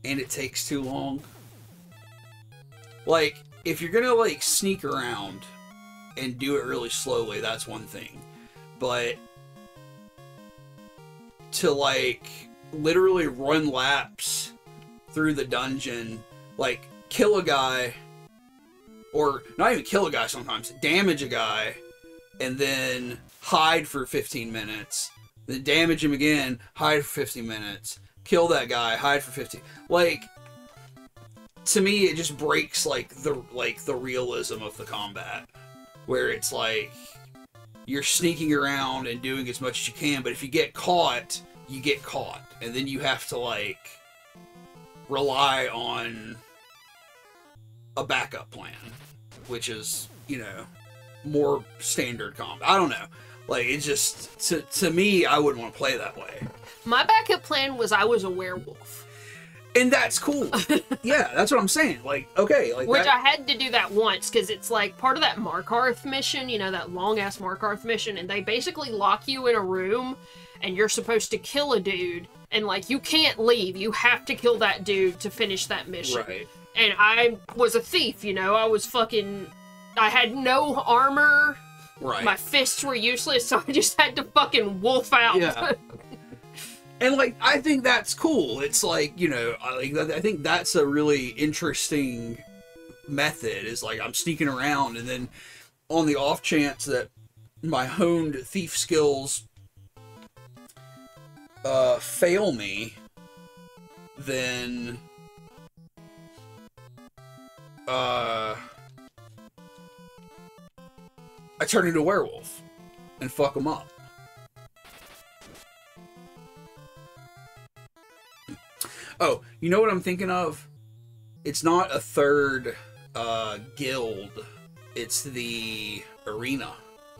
And it takes too long. Like, if you're gonna, like, sneak around and do it really slowly, that's one thing. But to, like, literally run laps through the dungeon, like, kill a guy, or not even kill a guy sometimes, damage a guy, and then hide for 15 minutes, then damage him again, hide for 15 minutes, kill that guy, hide for 15... Like... To me, it just breaks, like the realism of the combat, where it's like you're sneaking around and doing as much as you can, but if you get caught, you get caught, and then you have to, like, rely on a backup plan, which is, you know, more standard combat. I don't know, like, it just to me, I wouldn't want to play that way. My backup plan was I was a werewolf. And that's cool. Yeah, that's what I'm saying. Like, okay, like Which that... I had to do that once, because it's like part of that Markarth mission, you know, that long-ass Markarth mission, and they basically lock you in a room, and you're supposed to kill a dude, and, like, you can't leave. You have to kill that dude to finish that mission. Right. And I was a thief, you know? I was fucking... I had no armor. Right. My fists were useless, so I just had to fucking wolf out. Yeah. And, like, I think that's cool. It's like, you know, I think that's a really interesting method, is like, I'm sneaking around, and then on the off chance that my honed thief skills fail me, then I turn into a werewolf and fuck them up. Oh, you know what I'm thinking of? It's not a third guild. It's the arena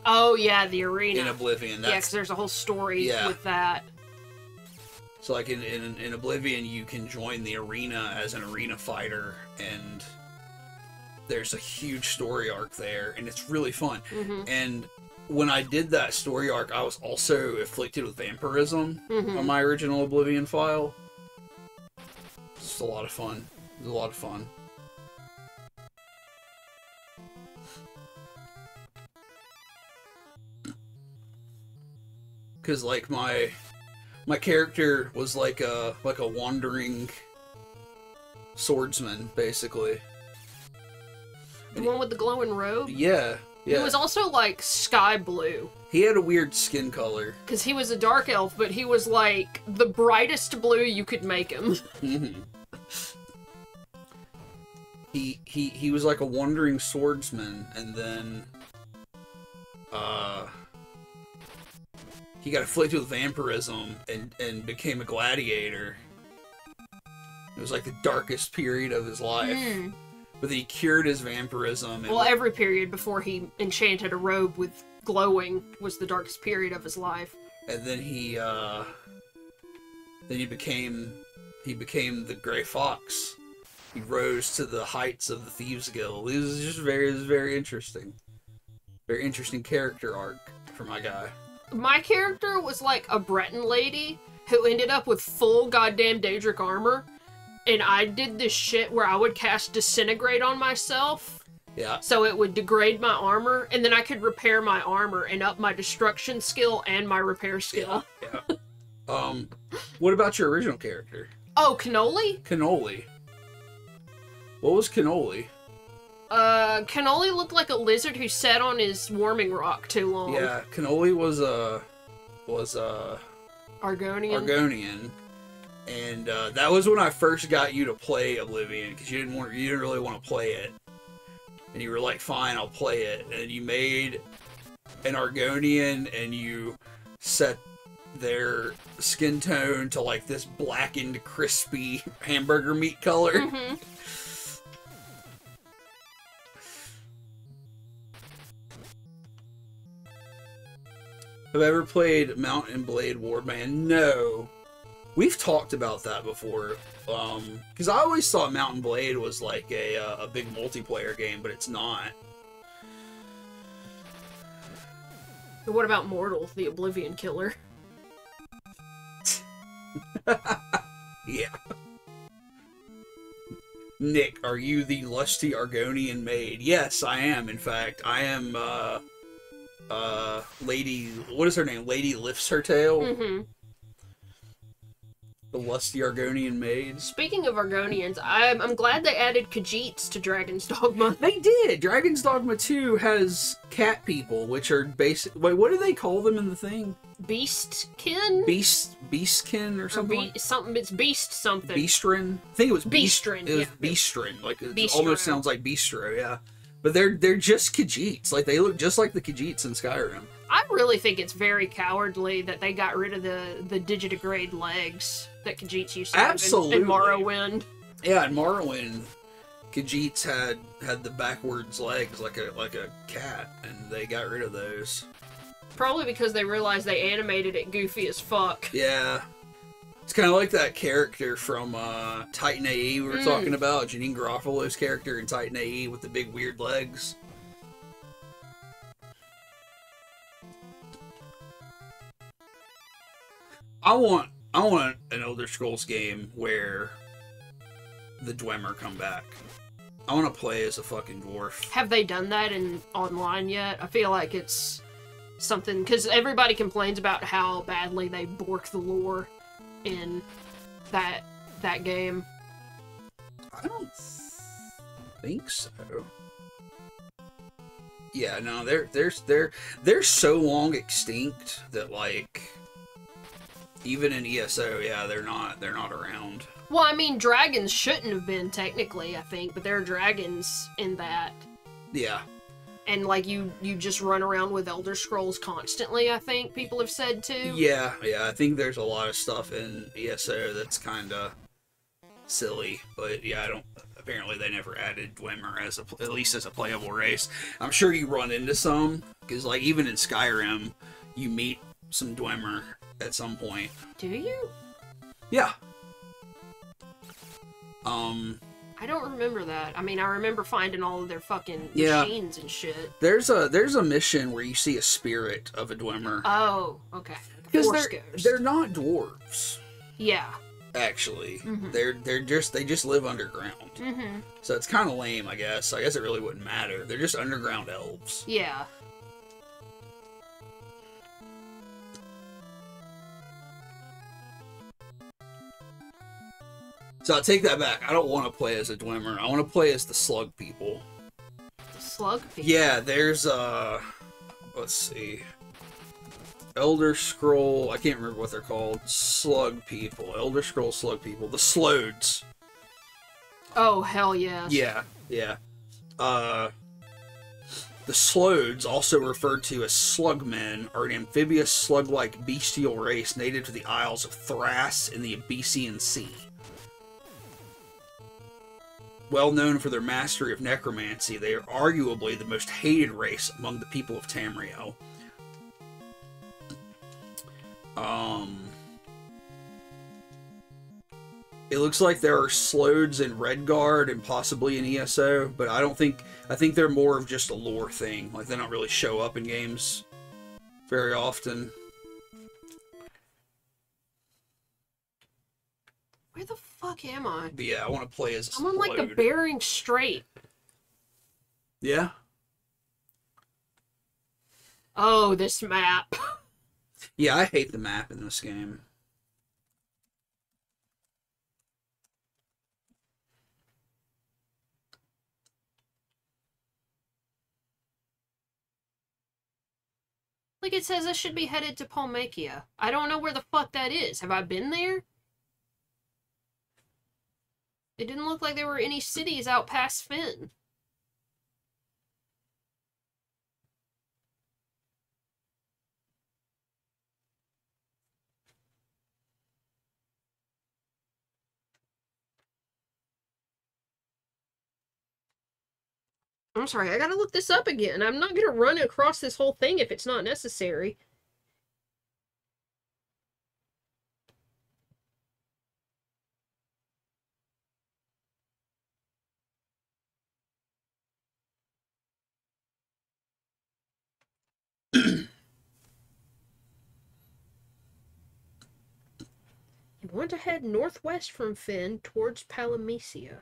Oh, yeah, the arena. in Oblivion. Yeah, because there's a whole story with that. So, like, in Oblivion, you can join the arena as an arena fighter, and there's a huge story arc there, and it's really fun. Mm-hmm. And when I did that story arc, I was also afflicted with vampirism on my original Oblivion file. It's a lot of fun. It was a lot of fun. Cause like my character was like a wandering swordsman, basically. The one with the glowing robe? Yeah, yeah. He was also like sky blue. He had a weird skin color. Because he was a dark elf, but he was like the brightest blue you could make him. He was like a wandering swordsman, and then he got afflicted with vampirism and became a gladiator. It was like the darkest period of his life. But he cured his vampirism. And well, every period before he enchanted a robe with glowing was the darkest period of his life. And then he became the Gray Fox. He rose to the heights of the Thieves Guild. It was just very interesting. Very interesting character arc for my guy. My character was like a Breton lady who ended up with full goddamn Daedric armor. And I did this shit where I would cast Disintegrate on myself. Yeah. So it would degrade my armor, and then I could repair my armor and up my destruction skill and my repair skill. Yeah. What about your original character? Oh, Cannoli? Cannoli. What was Cannoli? Cannoli looked like a lizard who sat on his warming rock too long. Yeah, Cannoli was Argonian. Argonian. And that was when I first got you to play Oblivion, because you didn't really want to play it, and you were like, "Fine, I'll play it." And you made an Argonian, and you set their skin tone to like this blackened, crispy hamburger meat color. Have I ever played Mount and Blade Warband? No. We've talked about that before, because I always thought Mount and Blade was like a big multiplayer game, but it's not. What about Mortal, the Oblivion killer? Yeah. Nick, are you the lusty Argonian maid? Yes, I am, in fact. I am, Lady... What is her name? Lady Lifts Her Tail? The lusty Argonian maid. Speaking of Argonians, I'm glad they added Khajiits to Dragon's Dogma. They did! Dragon's Dogma 2 has cat people, which are basic... Wait, what do they call them in the thing? Beastkin? Beastkin or something? It's beast something. Beastrin? I think it was Beastrin. It was Beastrin. Like, it almost sounds like Bistro, yeah. But they're just Khajiits. Like, they look just like the Khajiits in Skyrim. I really think it's very cowardly that they got rid of the digitigrade legs that Khajiits used to have in Morrowind. Yeah, in Morrowind, Khajiits had the backwards legs like a cat, and they got rid of those. Probably because they realized they animated it goofy as fuck. Yeah. It's kind of like that character from Titan AE we were talking about, Janine Garofalo's character in Titan AE with the big weird legs. I want an Elder Scrolls game where the Dwemer come back. I want to play as a fucking dwarf. Have they done that in online yet? I feel like it's something, because everybody complains about how badly they bork the lore in that game. I don't think so. Yeah, no, they're so long extinct that, like, even in ESO, yeah, they're not around. Well, I mean, dragons shouldn't have been technically, I think, but there are dragons in that. Yeah. And, like, you just run around with Elder Scrolls constantly, I think people have said, too. Yeah, I think there's a lot of stuff in ESO that's kind of silly, but yeah, apparently they never added Dwemer at least as a playable race. I'm sure you run into some, because, like, even in Skyrim, you meet some Dwemer at some point. Do you? Yeah. I don't remember that. I mean, I remember finding all of their fucking machines and shit. There's a mission where you see a spirit of a Dwemer. Oh, okay. Because they're not dwarves. Yeah. Actually, they just live underground. So it's kind of lame, I guess. I guess it really wouldn't matter. They're just underground elves. Yeah. So I take that back. I don't want to play as a Dwemer. I want to play as the Slug people. The Slug people? Yeah, there's, let's see. Elder Scroll, I can't remember what they're called. Slug people. Elder Scroll Slug people. The Slodes. Oh, hell yes. Yeah. The Slodes, also referred to as Slugmen, are an amphibious slug-like bestial race native to the Isles of Thrass in the Abyssinian Sea. Well known for their mastery of necromancy, they are arguably the most hated race among the people of Tamriel. It looks like there are Slodes in Redguard and possibly in ESO, but I think they're more of just a lore thing. Like, they don't really show up in games very often. Where the fuck am I? But yeah, I want to play as a I'm on, like, the Bering Strait. Yeah? Oh, this map. Yeah, I hate the map in this game. Like, it says I should be headed to Palmakia. I don't know where the fuck that is. Have I been there? It didn't look like there were any cities out past Fynn. I'm sorry, I gotta look this up again. I'm not gonna run across this whole thing if it's not necessary. You want to head northwest from Fynn towards Palamecia.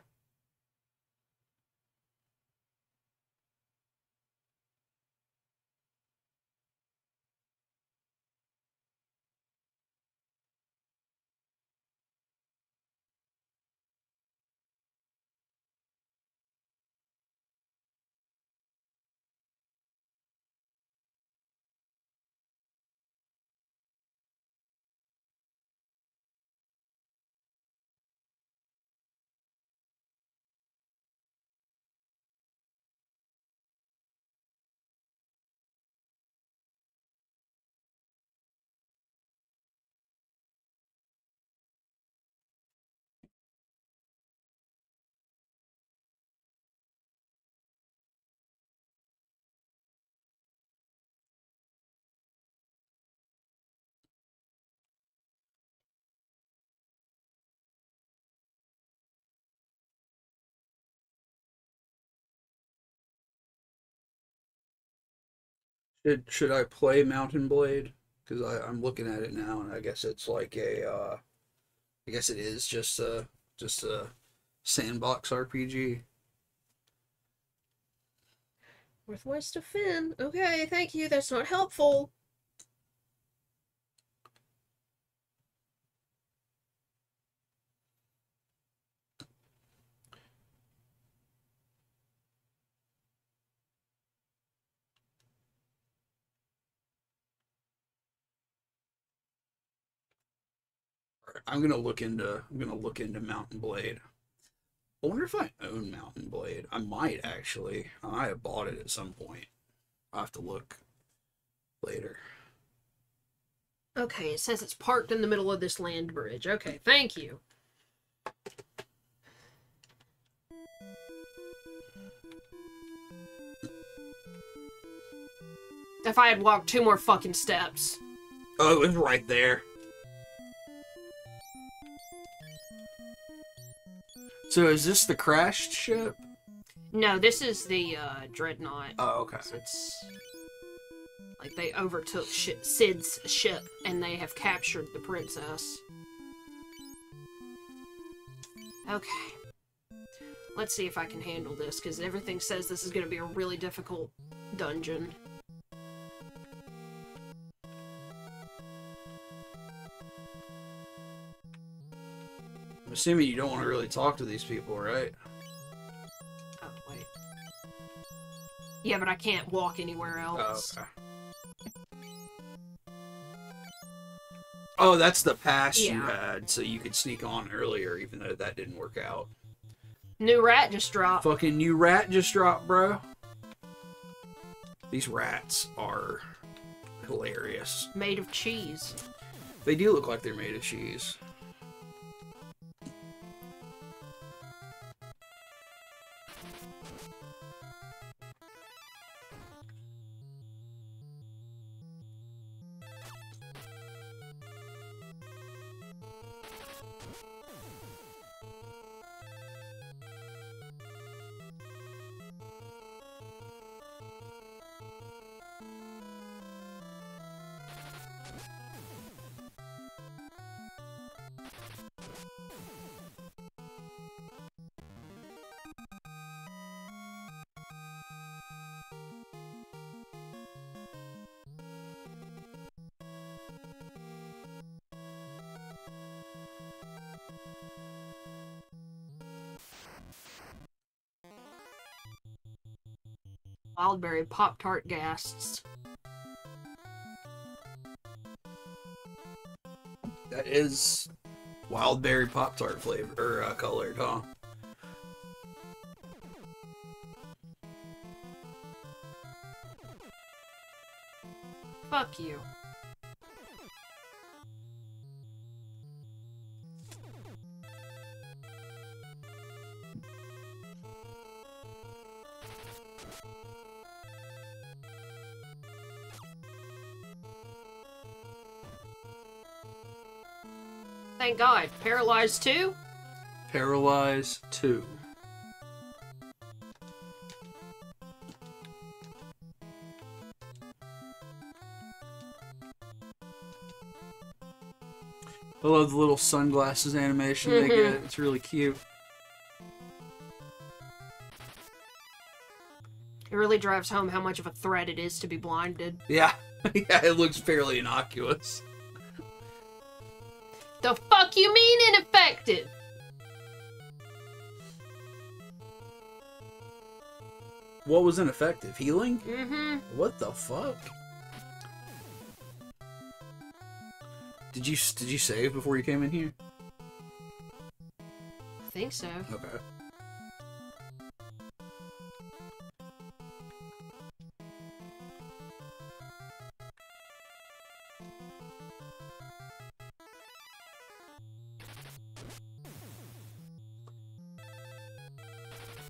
Should I play Mountain Blade? Because I'm looking at it now, and I guess it's like I guess it is just a sandbox RPG. Northwest of Finn. Okay, thank you. That's not helpful. I'm gonna look into Mountain Blade. I wonder if I own Mountain Blade. I might actually. I have bought it at some point. I'll have to look later. Okay, it says it's parked in the middle of this land bridge. Okay, thank you. If I had walked 2 more fucking steps. Oh, it was right there. So is this the crashed ship? No, this is the Dreadnought. Oh, okay. It's like they overtook Sid's ship and they have captured the princess. Okay. Let's see if I can handle this, because everything says this is going to be a really difficult dungeon. I'm assuming you don't want to really talk to these people, right? Oh, wait. Yeah, but I can't walk anywhere else. Oh, okay. Oh, that's the pass you had, so you could sneak on earlier, even though that didn't work out. New rat just dropped. Fucking new rat just dropped, bro. These rats are hilarious. Made of cheese. They do look like they're made of cheese. Wildberry Pop-Tart Ghasts. That is Wildberry Pop-Tart flavor, or colored, huh? Fuck you. Thank God. Paralyzed 2? Paralyze 2. I love the little sunglasses animation they get. It's really cute. It really drives home how much of a threat it is to be blinded. Yeah. Yeah, it looks fairly innocuous. The fuck you mean ineffective? What was ineffective? Healing? Mm-hmm. What the fuck? Did you save before you came in here? I think so. Okay.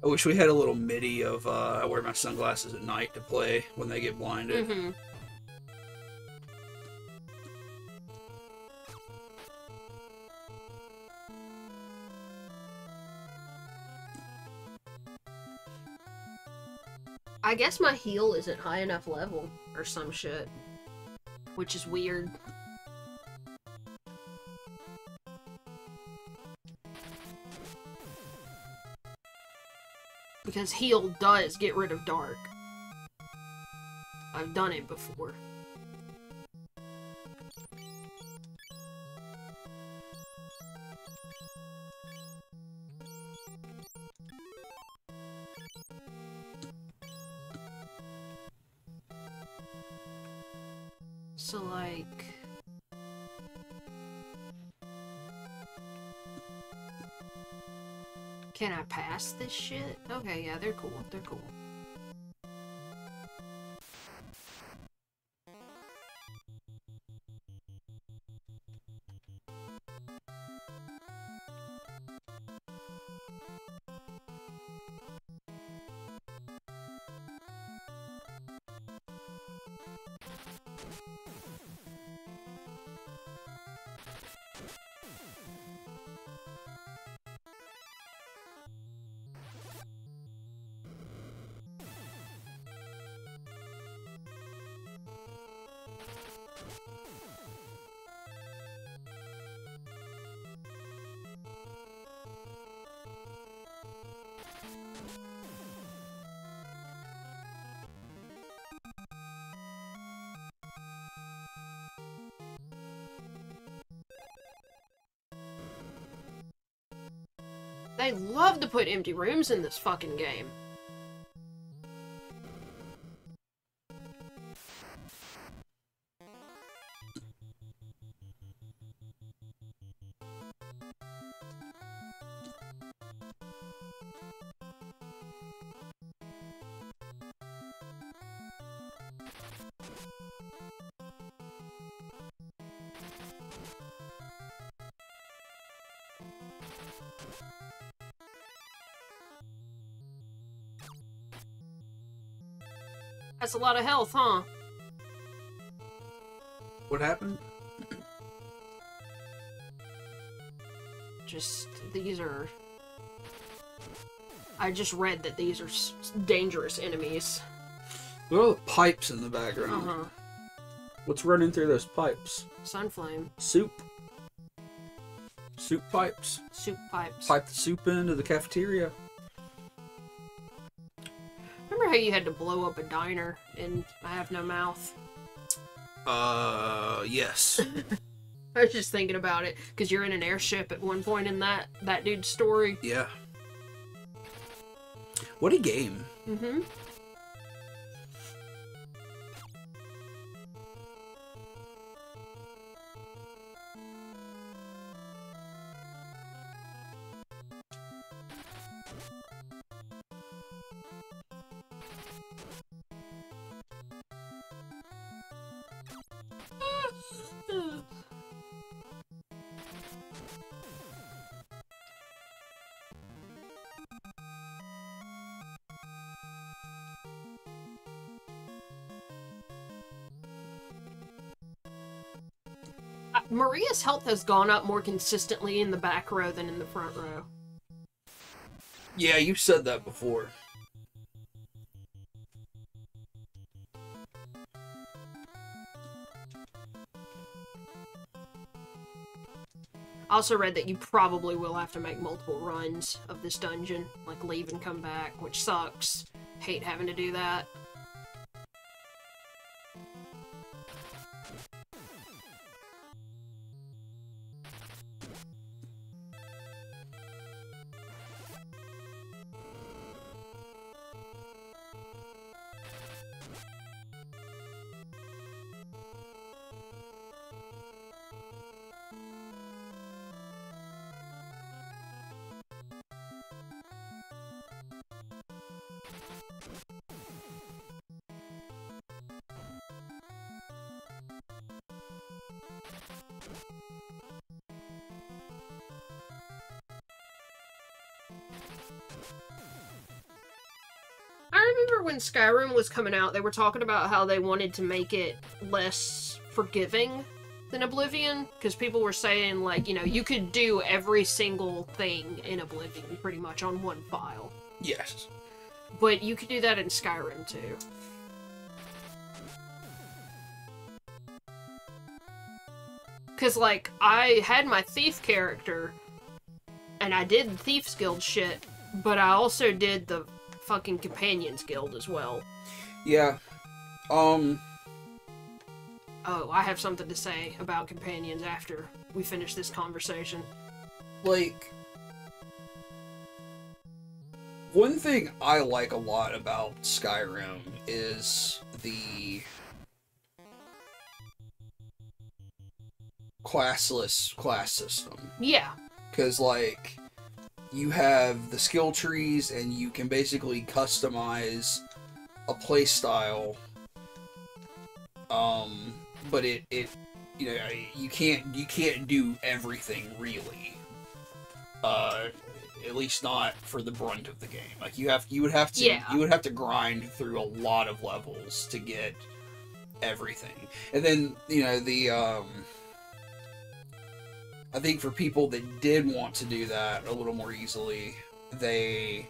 I wish we had a little MIDI of I wear my sunglasses at night to play when they get blinded. Mm-hmm. I guess my heal isn't high enough level or some shit. Which is weird. Because heal does get rid of dark. I've done it before. So, like... Can I pass this shit? Okay, yeah, they're cool. They're cool. They love to put empty rooms in this fucking game. That's a lot of health, huh? What happened? Just, these are... I just read that these are dangerous enemies. There are pipes in the background. Uh-huh. What's running through those pipes? Sunflame. Soup. Soup pipes. Soup pipes. Pipe the soup into the cafeteria. Remember how you had to blow up a diner in I Have No Mouth? Yes. I was just thinking about it, because you're in an airship at one point in that dude's story. Yeah. What a game. Mm-hmm. Maria's health has gone up more consistently in the back row than in the front row. Yeah, you said that before. I also read that you probably will have to make multiple runs of this dungeon, like leave and come back, which sucks. Hate having to do that. I remember when Skyrim was coming out, they were talking about how they wanted to make it less forgiving than Oblivion, because people were saying, like, you know, you could do every single thing in Oblivion pretty much on one file. Yes. But you could do that in Skyrim too. Cause like I had my thief character, and I did the Thieves Guild shit, but I also did the fucking Companions Guild as well. Yeah. Oh, I have something to say about Companions after we finish this conversation. Like, one thing I like a lot about Skyrim is the classless class system. Yeah. Because, like, you have the skill trees and you can basically customize a playstyle. But it you know, you can't do everything really. At least not for the brunt of the game. Like you would have to grind through a lot of levels to get everything. And then, you know, the I think for people that did want to do that a little more easily, they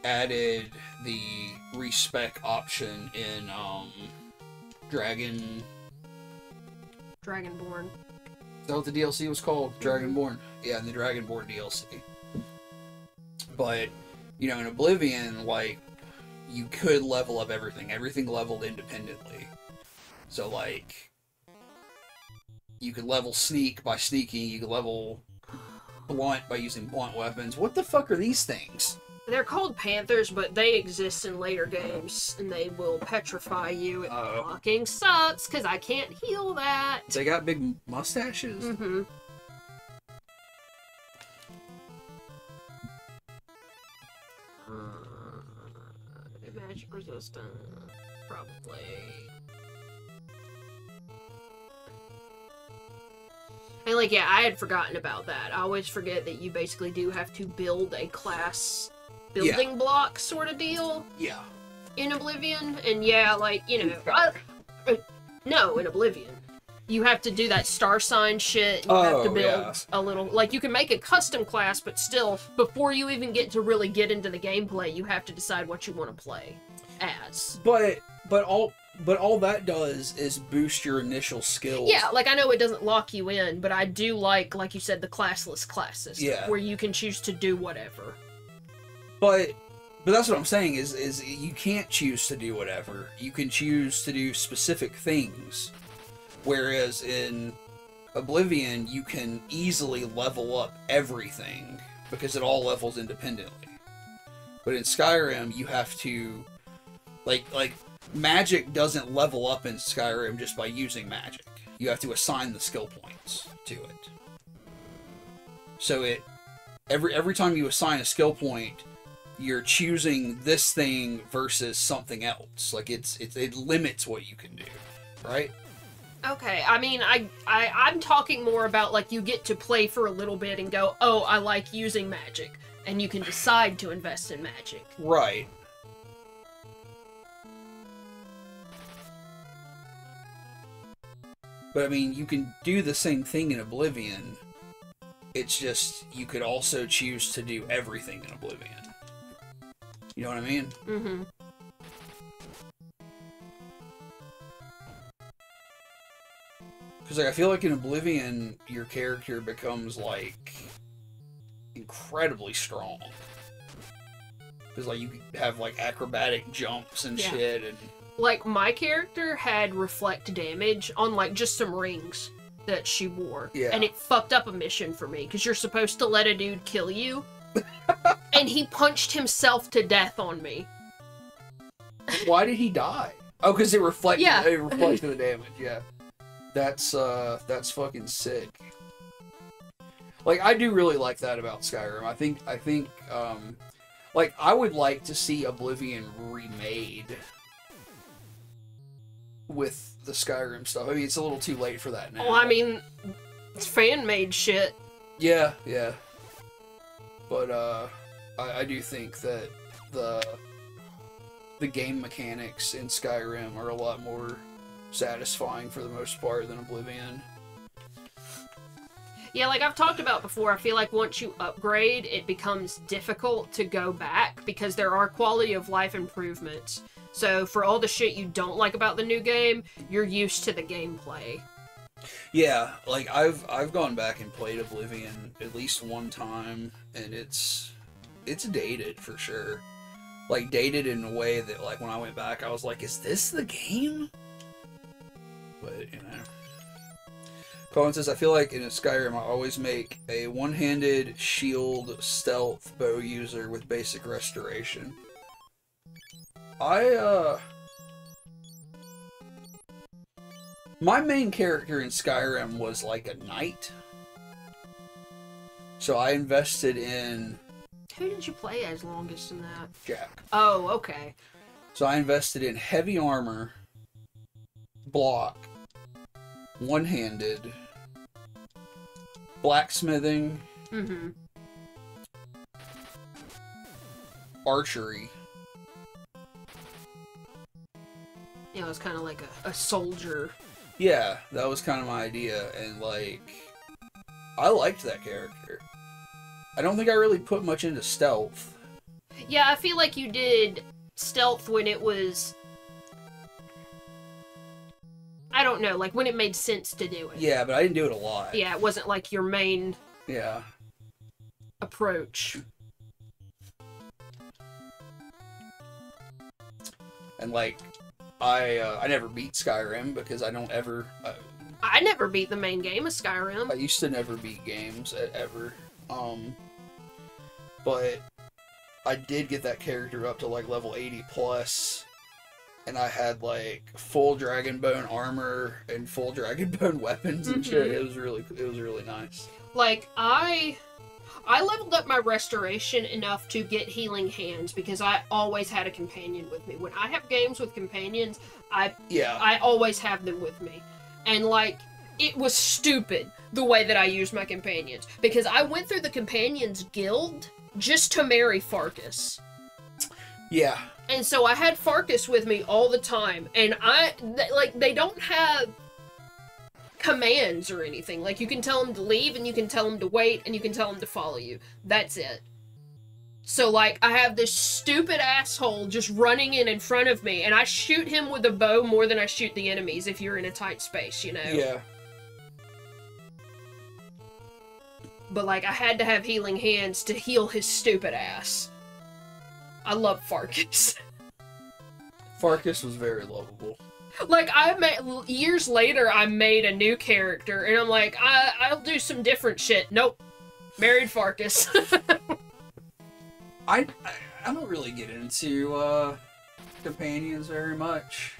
added the respec option in Dragonborn. Is that what the DLC was called? Dragonborn. Yeah, in the Dragonborn DLC. But, you know, in Oblivion, like, you could level up everything. Everything leveled independently. So, like, you could level Sneak by sneaking. You could level Blunt by using blunt weapons. What the fuck are these things? They're called Panthers, but they exist in later games, and they will petrify you. It fucking sucks, because I can't heal that. They got big mustaches? Mm-hmm. Magic resistant, probably. And like, yeah, I had forgotten about that. I always forget that you basically do have to build a class building block sort of deal. Yeah. In Oblivion, and yeah, like, you know, no, in Oblivion. You have to do that star sign shit, and you have to build a little, like, you can make a custom class, but still, before you even get to really get into the gameplay, you have to decide what you want to play as. But all that does is boost your initial skills. Yeah, like, I know it doesn't lock you in, but I do like you said, the classless class system, where you can choose to do whatever. But that's what I'm saying is you can't choose to do whatever. You can choose to do specific things. Whereas in Oblivion, you can easily level up everything because it all levels independently. But in Skyrim, you have to like magic doesn't level up in Skyrim just by using magic. You have to assign the skill points to it. So every time you assign a skill point, you're choosing this thing versus something else. Like it limits what you can do, right? Okay, I mean, I'm talking more about, like, you get to play for a little bit and go, oh, I like using magic, and you can decide to invest in magic. Right. But, I mean, you can do the same thing in Oblivion. It's just, you could also choose to do everything in Oblivion. You know what I mean? Mm-hmm. Because like, I feel like in Oblivion, your character becomes, like, incredibly strong. Because, like, you have, like, acrobatic jumps and shit, and... Like, my character had reflect damage on, like, just some rings that she wore. Yeah. And it fucked up a mission for me, because you're supposed to let a dude kill you. And he punched himself to death on me. Why did he die? Oh, because it reflected, it reflected the damage, yeah. That's fucking sick. Like, I do really like that about Skyrim. I think, like, I would like to see Oblivion remade with the Skyrim stuff. I mean, it's a little too late for that now. Well, I mean, it's fan-made shit. Yeah, yeah. But, I do think that the game mechanics in Skyrim are a lot more satisfying for the most part than Oblivion. Yeah, like I've talked about before, I feel like once you upgrade, it becomes difficult to go back because there are quality of life improvements. So for all the shit you don't like about the new game, you're used to the gameplay. Yeah, like I've gone back and played Oblivion at least one time, and it's dated for sure. Like dated in a way that like when I went back, I was like, is this the game? But you know. Colin says, I feel like in a Skyrim, I always make a one-handed shield stealth bow user with basic restoration. My main character in Skyrim was like a knight. So I invested in... Who did you play as longest in that? Jack. Oh, okay. So I invested in heavy armor, block, one-handed, blacksmithing, archery. Yeah, it was kind of like a soldier. Yeah, that was kind of my idea, and like, I liked that character. I don't think I really put much into stealth. Yeah, I feel like you did stealth when it was... I don't know, like when it made sense to do it. Yeah, but I didn't do it a lot. Yeah, it wasn't like your main Yeah. approach. And like, I never beat Skyrim because I don't ever... I never beat the main game of Skyrim. I used to never beat games ever. But I did get that character up to like level 80 plus, and I had like full Dragonbone armor and full Dragonbone weapons and shit. It was really nice. Like I leveled up my restoration enough to get healing hands because I always had a companion with me. When I have games with companions, I always have them with me. And like, it was stupid the way that I used my companions because I went through the companions guild just to marry Farkas. Yeah. And so I had Farkas with me all the time, and they don't have commands or anything. Like, you can tell them to leave, and you can tell them to wait, and you can tell them to follow you. That's it. So, like, I have this stupid asshole just running in front of me, and I shoot him with a bow more than I shoot the enemies if you're in a tight space, you know? Yeah. But, like, I had to have healing hands to heal his stupid ass. I love Farkas. Farkas was very lovable. Like, years later, I made a new character, and I'm like, I'll do some different shit. Nope. Married Farkas. I don't really get into companions very much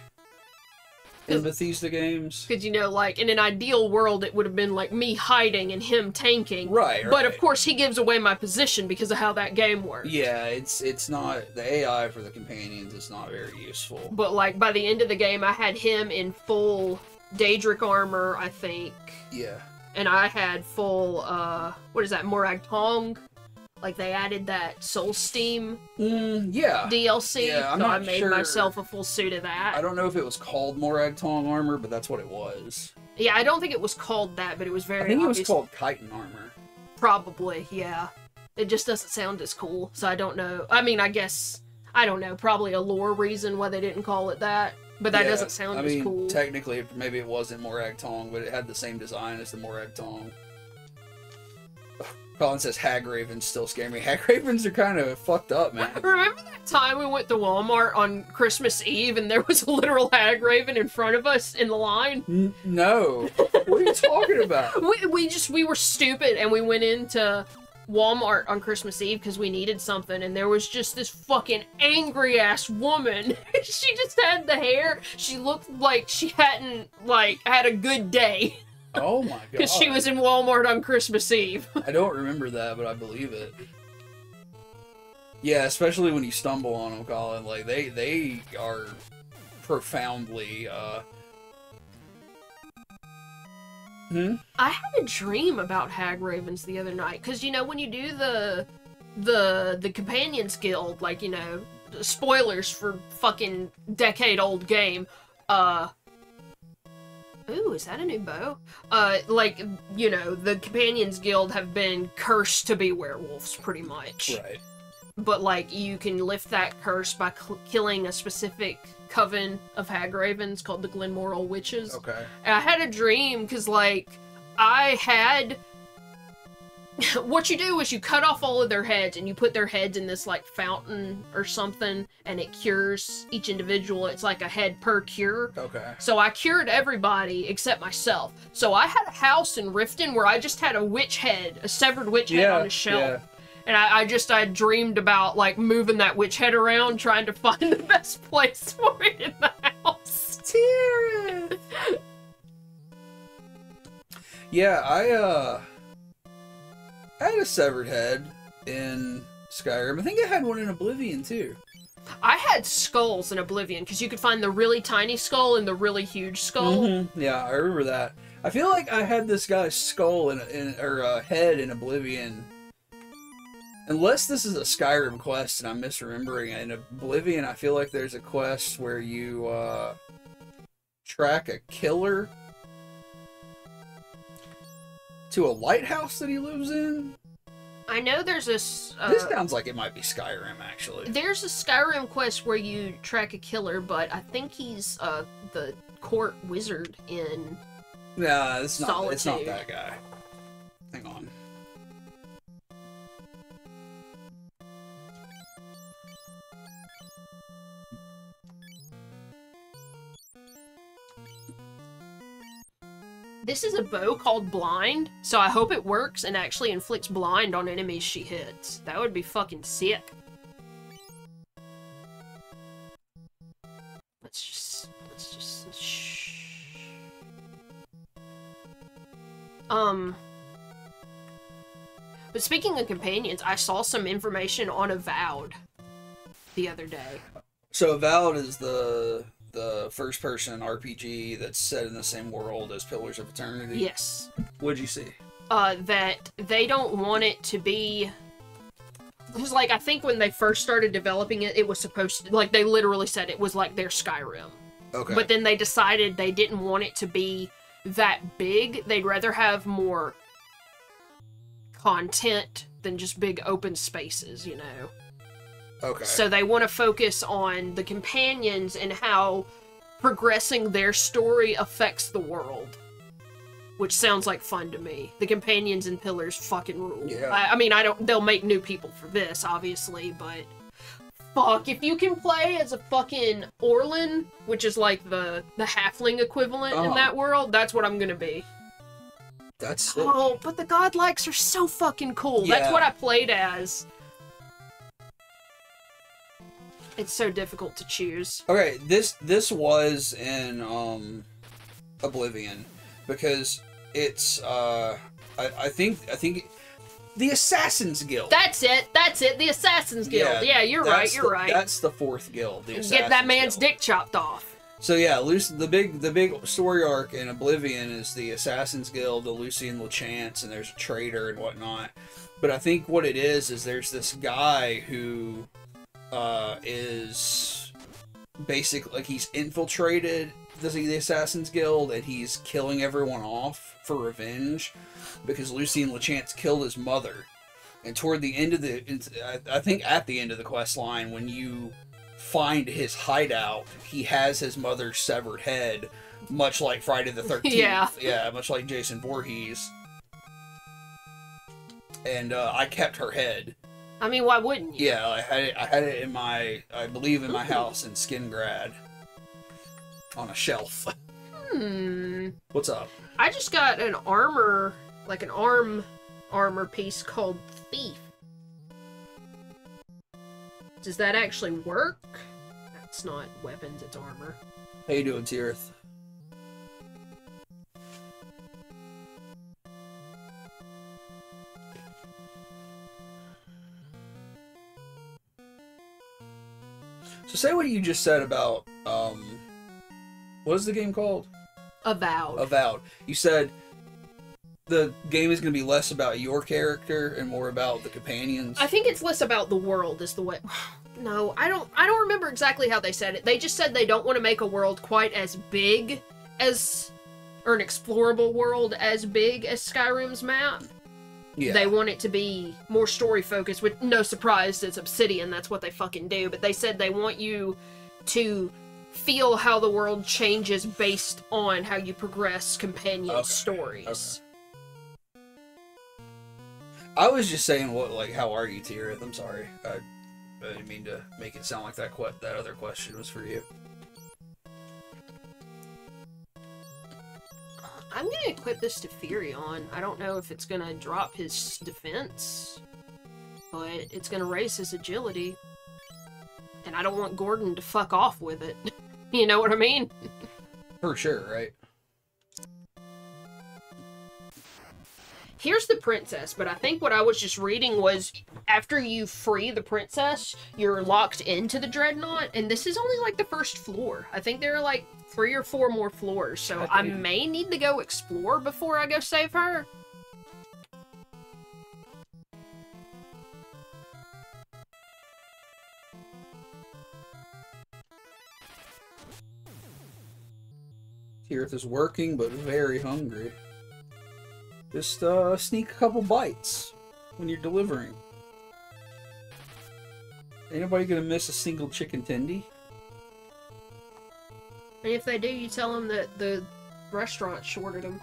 in Bethesda games. Because, you know, like, in an ideal world, it would have been, like, me hiding and him tanking. Right. But, of course, he gives away my position because of how that game works. Yeah, it's not... The AI for the companions is not very useful. But, like, by the end of the game, I had him in full Daedric armor, I think. Yeah. And I had full, what is that, Morag Tong? Like, they added that Soul Steam yeah. DLC, Yeah, so I made myself a full suit of that. I don't know if it was called Morag Tong armor, but that's what it was. Yeah, I don't think it was called that, but it was very I think obvious. it was called Chitin armor. Probably, yeah. It just doesn't sound as cool, so I don't know. I mean, I guess, I don't know, probably a lore reason why they didn't call it that, but that doesn't sound as cool. Technically, maybe it wasn't Morag Tong, but it had the same design as the Morag Tong. Colin says Hagravens still scare me. Hagravens are kind of fucked up, man. Remember that time we went to Walmart on Christmas Eve and there was a literal Hagraven in front of us in the line? No. What are you talking about? We were stupid and we went into Walmart on Christmas Eve because we needed something, and there was just this fucking angry ass woman. She just had the hair. She looked like she hadn't had a good day. Oh my god. Because she was in Walmart on Christmas Eve. I don't remember that, but I believe it. Yeah, especially when you stumble on them, Colin. Like, they are profoundly, I had a dream about Hagravens the other night. Because, you know, when you do the Companions Guild, like, you know, spoilers for fucking decade-old game, Ooh, is that a new bow? Like, you know, the Companions Guild have been cursed to be werewolves, pretty much. Right. But, like, you can lift that curse by killing a specific coven of hag-ravens called the Glenmoral Witches. Okay. And I had a dream, because, like, I had... What you do is you cut off all of their heads, and you put their heads in this, like, fountain or something, and it cures each individual. It's like a head per cure. Okay. So I cured everybody except myself. So I had a house in Riften where I just had a witch head, a severed witch head on a shelf. Yeah. And I dreamed about, like, moving that witch head around, trying to find the best place for it in the house. Tyrant! Yeah, I had a severed head in Skyrim. I think I had one in Oblivion, too. I had skulls in Oblivion, because you could find the really tiny skull and the really huge skull. Mm-hmm. Yeah, I remember that. I feel like I had this guy's skull or head in Oblivion. Unless this is a Skyrim quest and I'm misremembering it. In Oblivion, I feel like there's a quest where you track a killer to a lighthouse that he lives in. I know there's This sounds like it might be Skyrim, actually. There's a Skyrim quest where you track a killer, but I think he's the court wizard in Nah, it's not Solitude. that guy. Hang on. This is a bow called Blind, so I hope it works and actually inflicts blind on enemies she hits. That would be fucking sick. Let's just shh. But speaking of companions, I saw some information on Avowed the other day. So Avowed is the first-person RPG that's set in the same world as Pillars of Eternity. Yes. What'd you see? That they don't want it to be... Because, like, I think when they first started developing it, it was supposed to... Like, they literally said it was like their Skyrim. Okay. But then they decided they didn't want it to be that big. They'd rather have more content than just big open spaces, you know? Okay. So they want to focus on the companions and how progressing their story affects the world. Which sounds like fun to me. The companions and Pillars fucking rule. Yeah. I mean, they'll make new people for this, obviously, but... Fuck, if you can play as a fucking Orlin, which is like the halfling equivalent in that world, that's what I'm gonna be. That's sick. Oh, but the godlikes are so fucking cool. Yeah. That's what I played as. It's so difficult to choose. Okay, this was in Oblivion because it's I think the Assassin's Guild. That's it. The Assassin's Guild. Yeah, you're right. That's the fourth guild. The Get that Assassin's man's Guild. dick chopped off. So yeah, the big story arc in Oblivion is the Assassin's Guild, the Lucien LeChance, and there's a traitor and whatnot. But I think what it is there's this guy who is basically like he's infiltrated the Assassin's Guild and he's killing everyone off for revenge because Lucien LeChance killed his mother. And toward the end of I think at the end of the quest line, when you find his hideout, he has his mother's severed head, much like Friday the 13th. Yeah, much like Jason Voorhees. And I kept her head. I mean, why wouldn't you? Yeah, I had it in I believe in my house in Skingrad. On a shelf. What's up? I just got an armor, like an armor piece called Thief. Does that actually work? That's not weapons, it's armor. How you doing, Tirith? So say what you just said about, what is the game called? Avowed. Avowed. You said the game is going to be less about your character and more about the companions. I think it's less about the world is the way... No, I don't remember exactly how they said it. They just said they don't want to make a world quite as big as or an explorable world as big as Skyrim's map. Yeah. They want it to be more story focused, with no surprise, it's Obsidian, that's what they fucking do. But they said they want you to feel how the world changes based on how you progress companion stories. Okay. I was just saying, how are you, Tirith? I'm sorry. I didn't mean to make it sound like that other question was for you. I'm gonna equip this to Furion. I don't know if it's gonna drop his defense, but it's gonna raise his agility. And I don't want Gordon to fuck off with it. You know what I mean? For sure, right? Here's the princess, but I think what I was just reading was after you free the princess, you're locked into the Dreadnought, and this is only like the first floor. I think there are like 3 or 4 more floors, so I may need to go explore before I go save her. Tirith is working, but very hungry. Just sneak a couple bites when you're delivering. Ain't nobody gonna miss a single chicken tendy. And if they do, you tell them that the restaurant shorted them.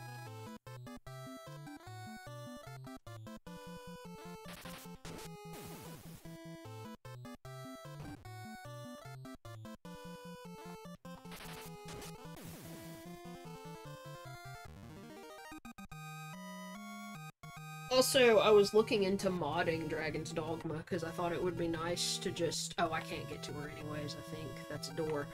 Also, I was looking into modding Dragon's Dogma, because I thought it would be nice to just... Oh, I can't get to her anyways, I think. That's a door.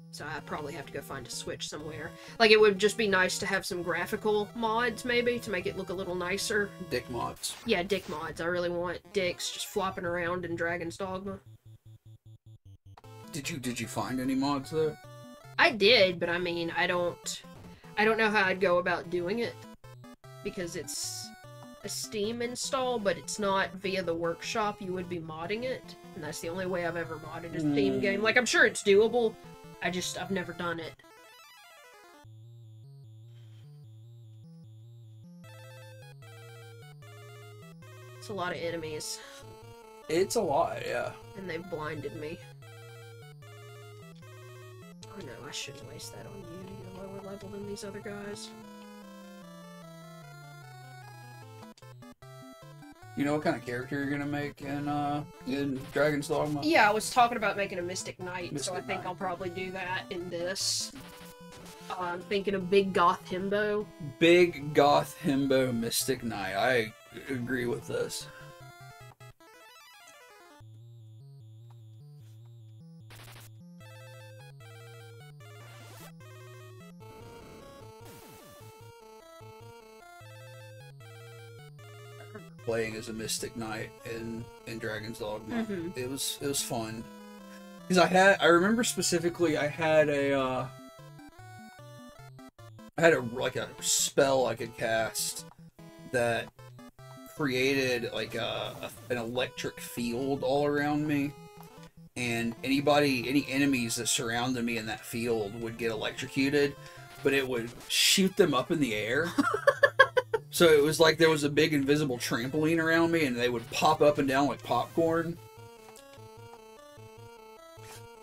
So I probably have to go find a switch somewhere. Like, it would just be nice to have some graphical mods, maybe, to make it look a little nicer. Dick mods. Yeah, dick mods. I really want dicks just flopping around in Dragon's Dogma. Did you find any mods though? I did, but I mean, I don't know how I'd go about doing it. Because it's a Steam install, but it's not via the workshop. You would be modding it, and that's the only way I've ever modded a Steam game. Like, I'm sure it's doable, I've never done it. It's a lot of enemies. It's a lot, yeah. And they've blinded me. Oh no, I shouldn't waste that on you to get a lower level than these other guys. You know what kind of character you're gonna make in Dragon's Dogma? Yeah, I was talking about making a Mystic Knight, so I Mystic think Knight. I'll probably do that in this. I'm thinking of Big Goth Himbo. Big Goth Himbo Mystic Knight. I agree with this. Playing as a Mystic Knight in Dragon's Dogma. Mhm. It was fun. Because I remember specifically I had a spell I could cast that created like an electric field all around me, and any enemies that surrounded me in that field would get electrocuted, but it would shoot them up in the air. So it was like there was a big invisible trampoline around me, and they would pop up and down like popcorn.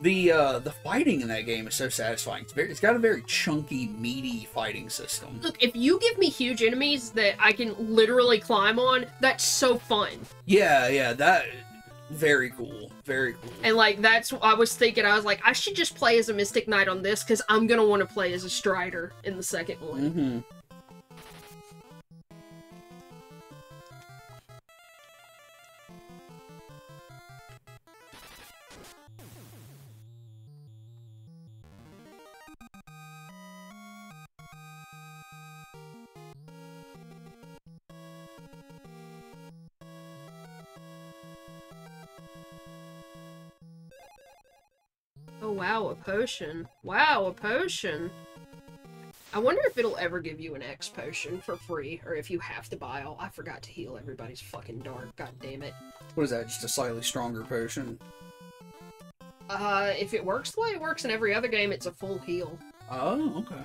The fighting in that game is so satisfying. It's got a very chunky, meaty fighting system. Look, if you give me huge enemies that I can literally climb on, that's so fun. Yeah, that very cool, very cool. And like that's what I was thinking. I was like, I should just play as a Mystic Knight on this because I'm gonna want to play as a Strider in the second one. Mm-hmm. Oh wow, a potion. Wow, a potion. I wonder if it'll ever give you an X potion for free, or if you have to buy all. I forgot to heal everybody's fucking dark. God damn it. What is that? Just a slightly stronger potion? If it works the way it works in every other game, it's a full heal. Oh, okay.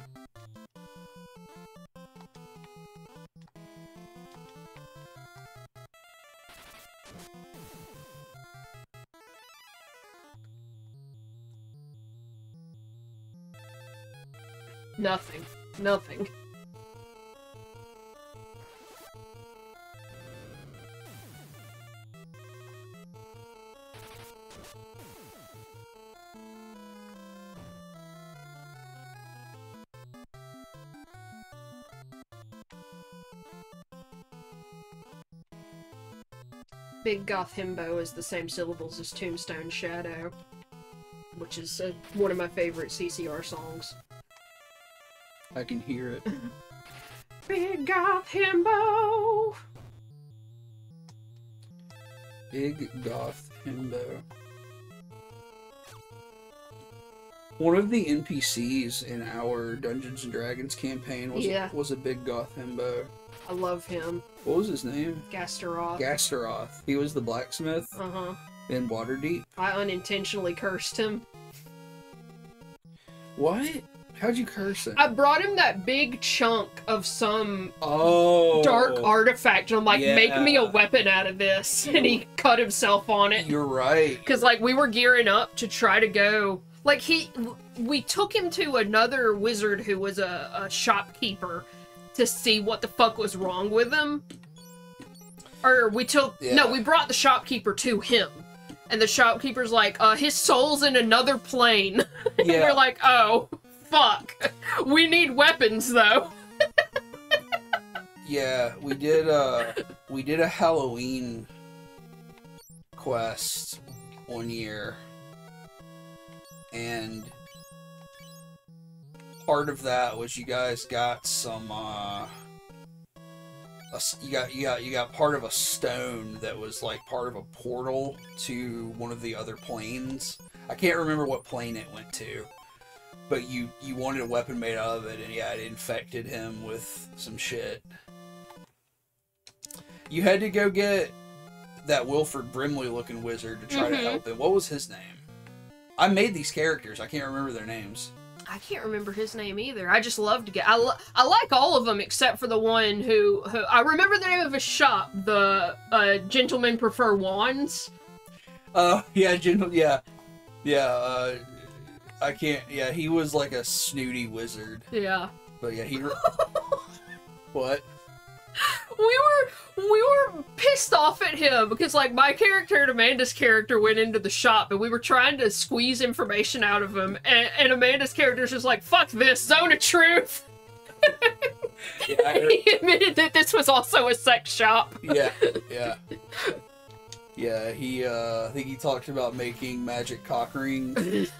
Nothing. Nothing. Big Goth Himbo is the same syllables as Tombstone Shadow, which is one of my favorite CCR songs. I can hear it. Big Goth Himbo! Big Goth Himbo. One of the NPCs in our Dungeons and Dragons campaign was a Big Goth Himbo. I love him. What was his name? Gasteroth. Gasteroth. He was the blacksmith in Waterdeep. I unintentionally cursed him. What? How'd you curse him? I brought him that big chunk of some dark artifact, and I'm like, make me a weapon out of this. And he cut himself on it. You're right. Because, like, we were gearing up to try to go... Like, we took him to another wizard who was a shopkeeper to see what the fuck was wrong with him. Or we took... Yeah. No, we brought the shopkeeper to him. And the shopkeeper's like, his soul's in another plane. And we're like, oh, fuck. We need weapons, though. Yeah, we did a Halloween quest one year. And part of that was you guys got some you got part of a stone that was like part of a portal to one of the other planes. I can't remember what plane it went to, but you wanted a weapon made out of it, and yeah, it infected him with some shit. You had to go get that Wilford Brimley looking wizard to try to help him. What was his name? I made these characters. I can't remember their names. I can't remember his name either. I just love to get... I like all of them except for the one who... I remember the name of his shop. The Gentlemen Prefer Wands. Yeah, Yeah, I can't... Yeah, he was like a snooty wizard. Yeah. But yeah, he... What? We were pissed off at him because, like, my character and Amanda's character went into the shop and we were trying to squeeze information out of him, and Amanda's character's just like, fuck this, Zone of Truth. Yeah, he admitted that this was also a sex shop. Yeah. Yeah, he, I think he talked about making magic cock rings.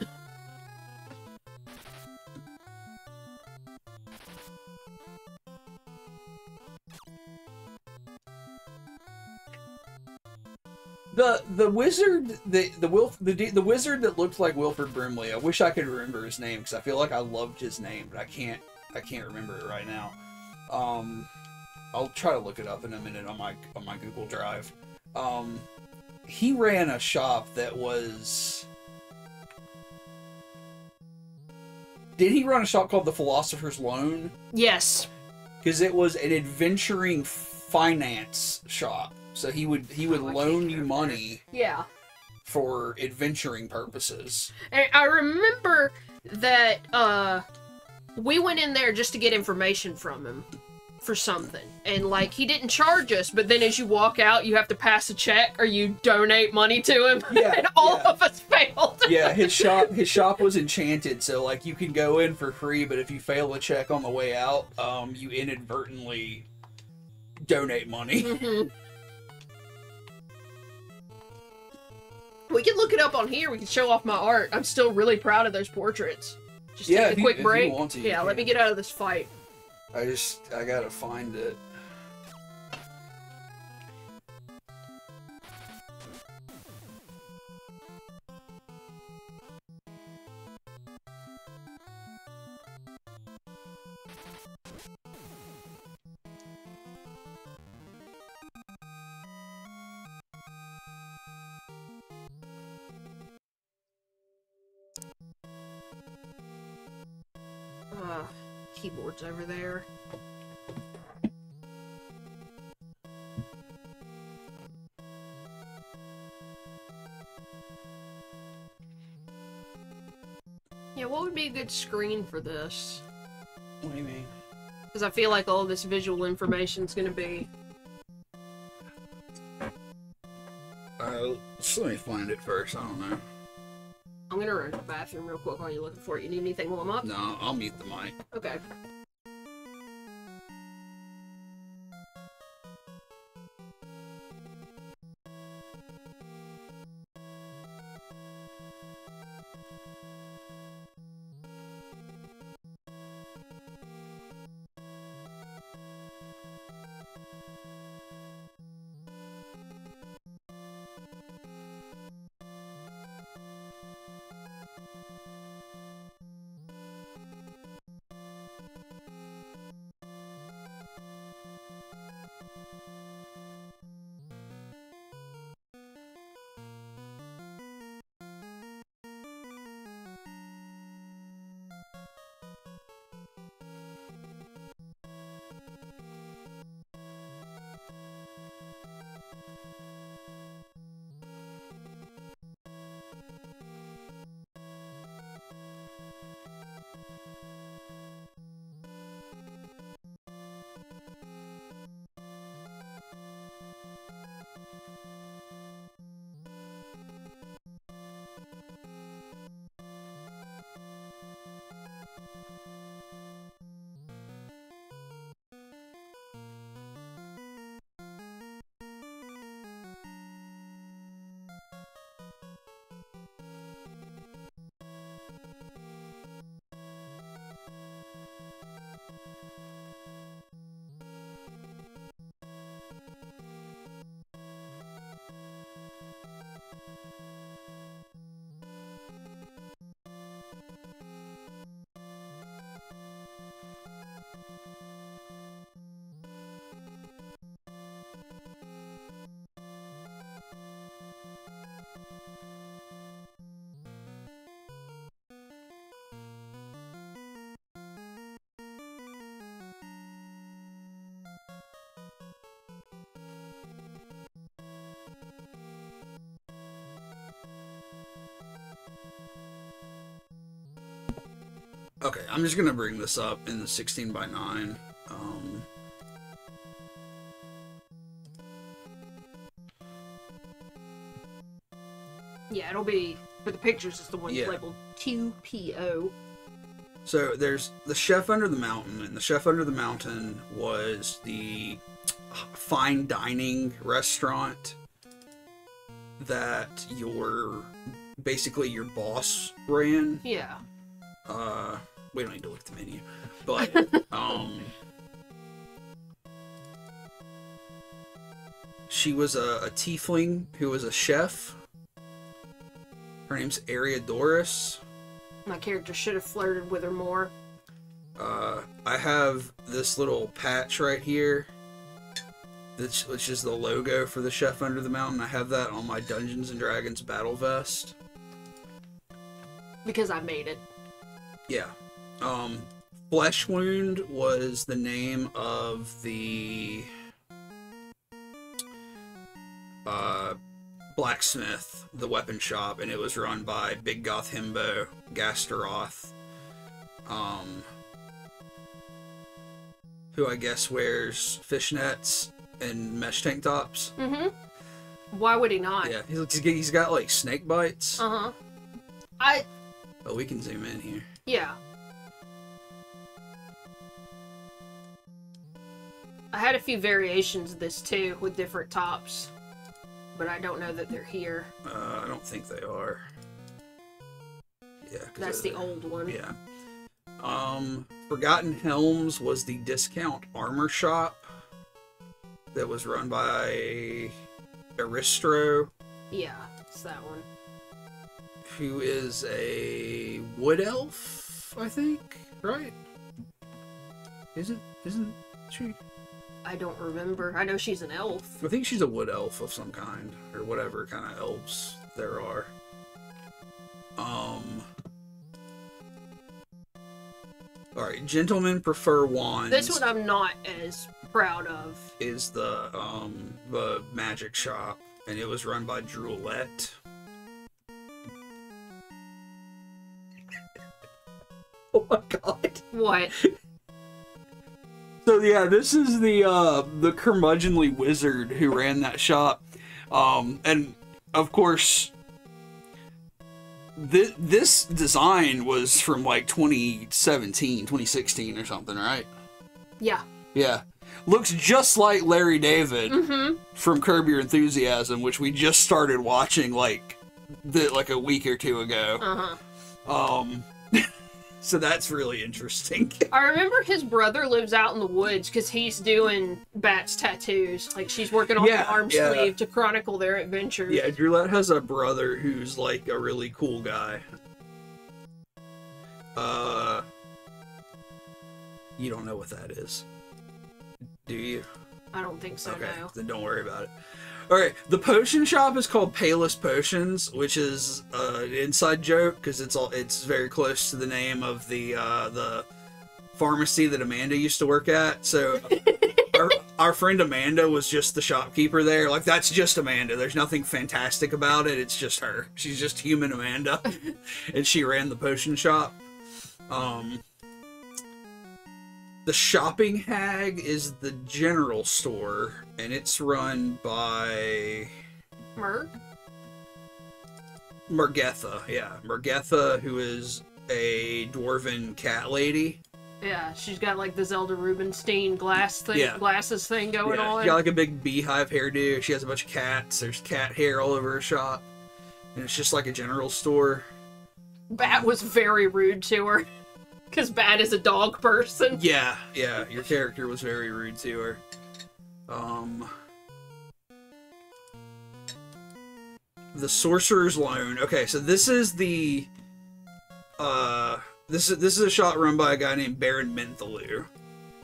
The wizard the wizard that looked like Wilford Brimley. I wish I could remember his name because I feel like I loved his name, but I can't remember it right now. I'll try to look it up in a minute on my Google Drive. He ran a shop that was... Did he run a shop called the Philosopher's Loan? Yes. Because it was an adventuring finance shop. So he would loan you money. Yeah. For adventuring purposes. And I remember that we went in there just to get information from him for something. And like he didn't charge us, but then as you walk out you have to pass a check or you donate money to him. Yeah. And all of us failed. Yeah, his shop was enchanted, so like you can go in for free, but if you fail a check on the way out, you inadvertently donate money. Mm-hmm. We can look it up on here. We can show off my art. I'm still really proud of those portraits. Just take a quick break. You want to, yeah, let me get out of this fight. I gotta find it. Keyboard's over there. Yeah, what would be a good screen for this? What do you mean? Because I feel like all this visual information is going to be... Just let me find it first. I don't know. I'm going to run to the bathroom real quick while you're looking for it. You need anything while I'm up? No, I'll mute the mic. Okay. Okay, I'm just gonna bring this up in the 16:9. Yeah, it'll be... For the pictures, it's the one Yeah. labeled 2PO. So there's the Chef Under the Mountain, and the Chef Under the Mountain was the fine dining restaurant that basically your boss ran. Yeah. We don't need to look at the menu, but she was a tiefling who was a chef. Her name's Ariadoris. My character should have flirted with her more. I have this little patch right here, which is the logo for the Chef Under the Mountain. I have that on my Dungeons and Dragons battle vest. Because I made it. Yeah. Flesh Wound was the name of the blacksmith, the weapon shop, and it was run by Big Goth Himbo Gasteroth, who I guess wears fishnets and mesh tank tops. Mm-hmm. Why would he not? Yeah, he's got like snake bites. Uh-huh. Oh, we can zoom in here. Yeah. I had a few variations of this too, with different tops. But I don't know that they're here. I don't think they are. Yeah. That's the old one. Yeah. Forgotten Helms was the discount armor shop that was run by Aristro, Yeah, it's that one. who is a wood elf, I think, right? Isn't she? I don't remember. I know she's an elf. I think she's a wood elf of some kind, or whatever kind of elves there are. Alright, gentlemen prefer wands. This one I'm not as proud of. Is the magic shop, and it was run by Droulette. Oh my god. What? So yeah, this is the curmudgeonly wizard who ran that shop, and of course, this design was from like 2017, 2016 or something, right? Yeah. Yeah, looks just like Larry David Mm-hmm. from Curb Your Enthusiasm, which we just started watching like a week or two ago. Uh-huh. So that's really interesting. I remember his brother lives out in the woods because he's doing Bat's tattoos. Like, she's working on the arm sleeve to chronicle their adventures. Yeah, Drulette has a brother who's like a really cool guy. You don't know what that is, do you? I don't think so, Okay, no. then don't worry about it. Alright, the potion shop is called Payless Potions, which is an inside joke because it's very close to the name of the pharmacy that Amanda used to work at. So our friend Amanda was just the shopkeeper there. Like, that's just Amanda. There's nothing fantastic about it. It's just her. She's just human Amanda. And she ran the potion shop. The shopping hag is the general store, and it's run by Merg? Margetha. Yeah, Margetha, who is a dwarven cat lady. Yeah, she's got like the Zelda Rubinstein glasses thing going Yeah, on. she got like a big beehive hairdo. She has a bunch of cats. There's cat hair all over her shop, and it's just like a general store. Bat was very rude to her. Because Bat is a dog person. Yeah, your character was very rude to her. The Sorcerer's Loan. Okay, so this is the this is a shot run by a guy named Baron Menthalu,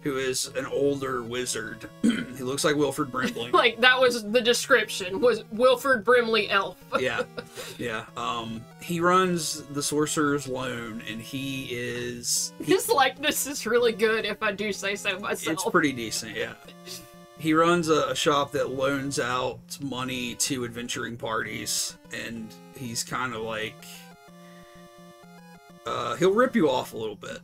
who is an older wizard. He looks like Wilford Brimley. Like, that was the description, was Wilford Brimley elf. Yeah. He runs the Sorcerer's Loan, and his likeness is really good, if I do say so myself. It's pretty decent, yeah. He runs a shop that loans out money to adventuring parties, and he's kind of like... he'll rip you off a little bit.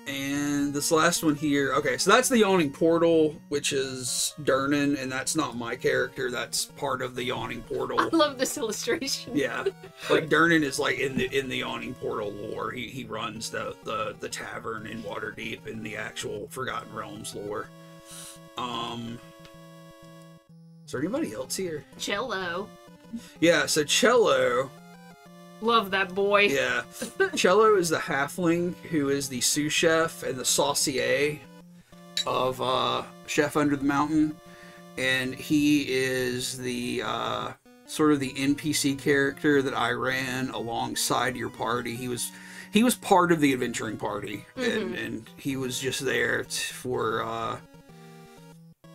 And this last one here, okay, so that's the Yawning Portal, which is Durnan, and that's not my character, that's part of the Yawning Portal. I love this illustration. Yeah, like Durnan is like in the Yawning Portal lore. He runs the tavern in Waterdeep in the actual Forgotten Realms lore. Is there anybody else here? Cello. Yeah, so Cello. Love that boy. Yeah, Cello is the halfling who is the sous chef and the saucier of Chef Under the Mountain, and he is the sort of the NPC character that I ran alongside your party. He was part of the adventuring party, and he was just there for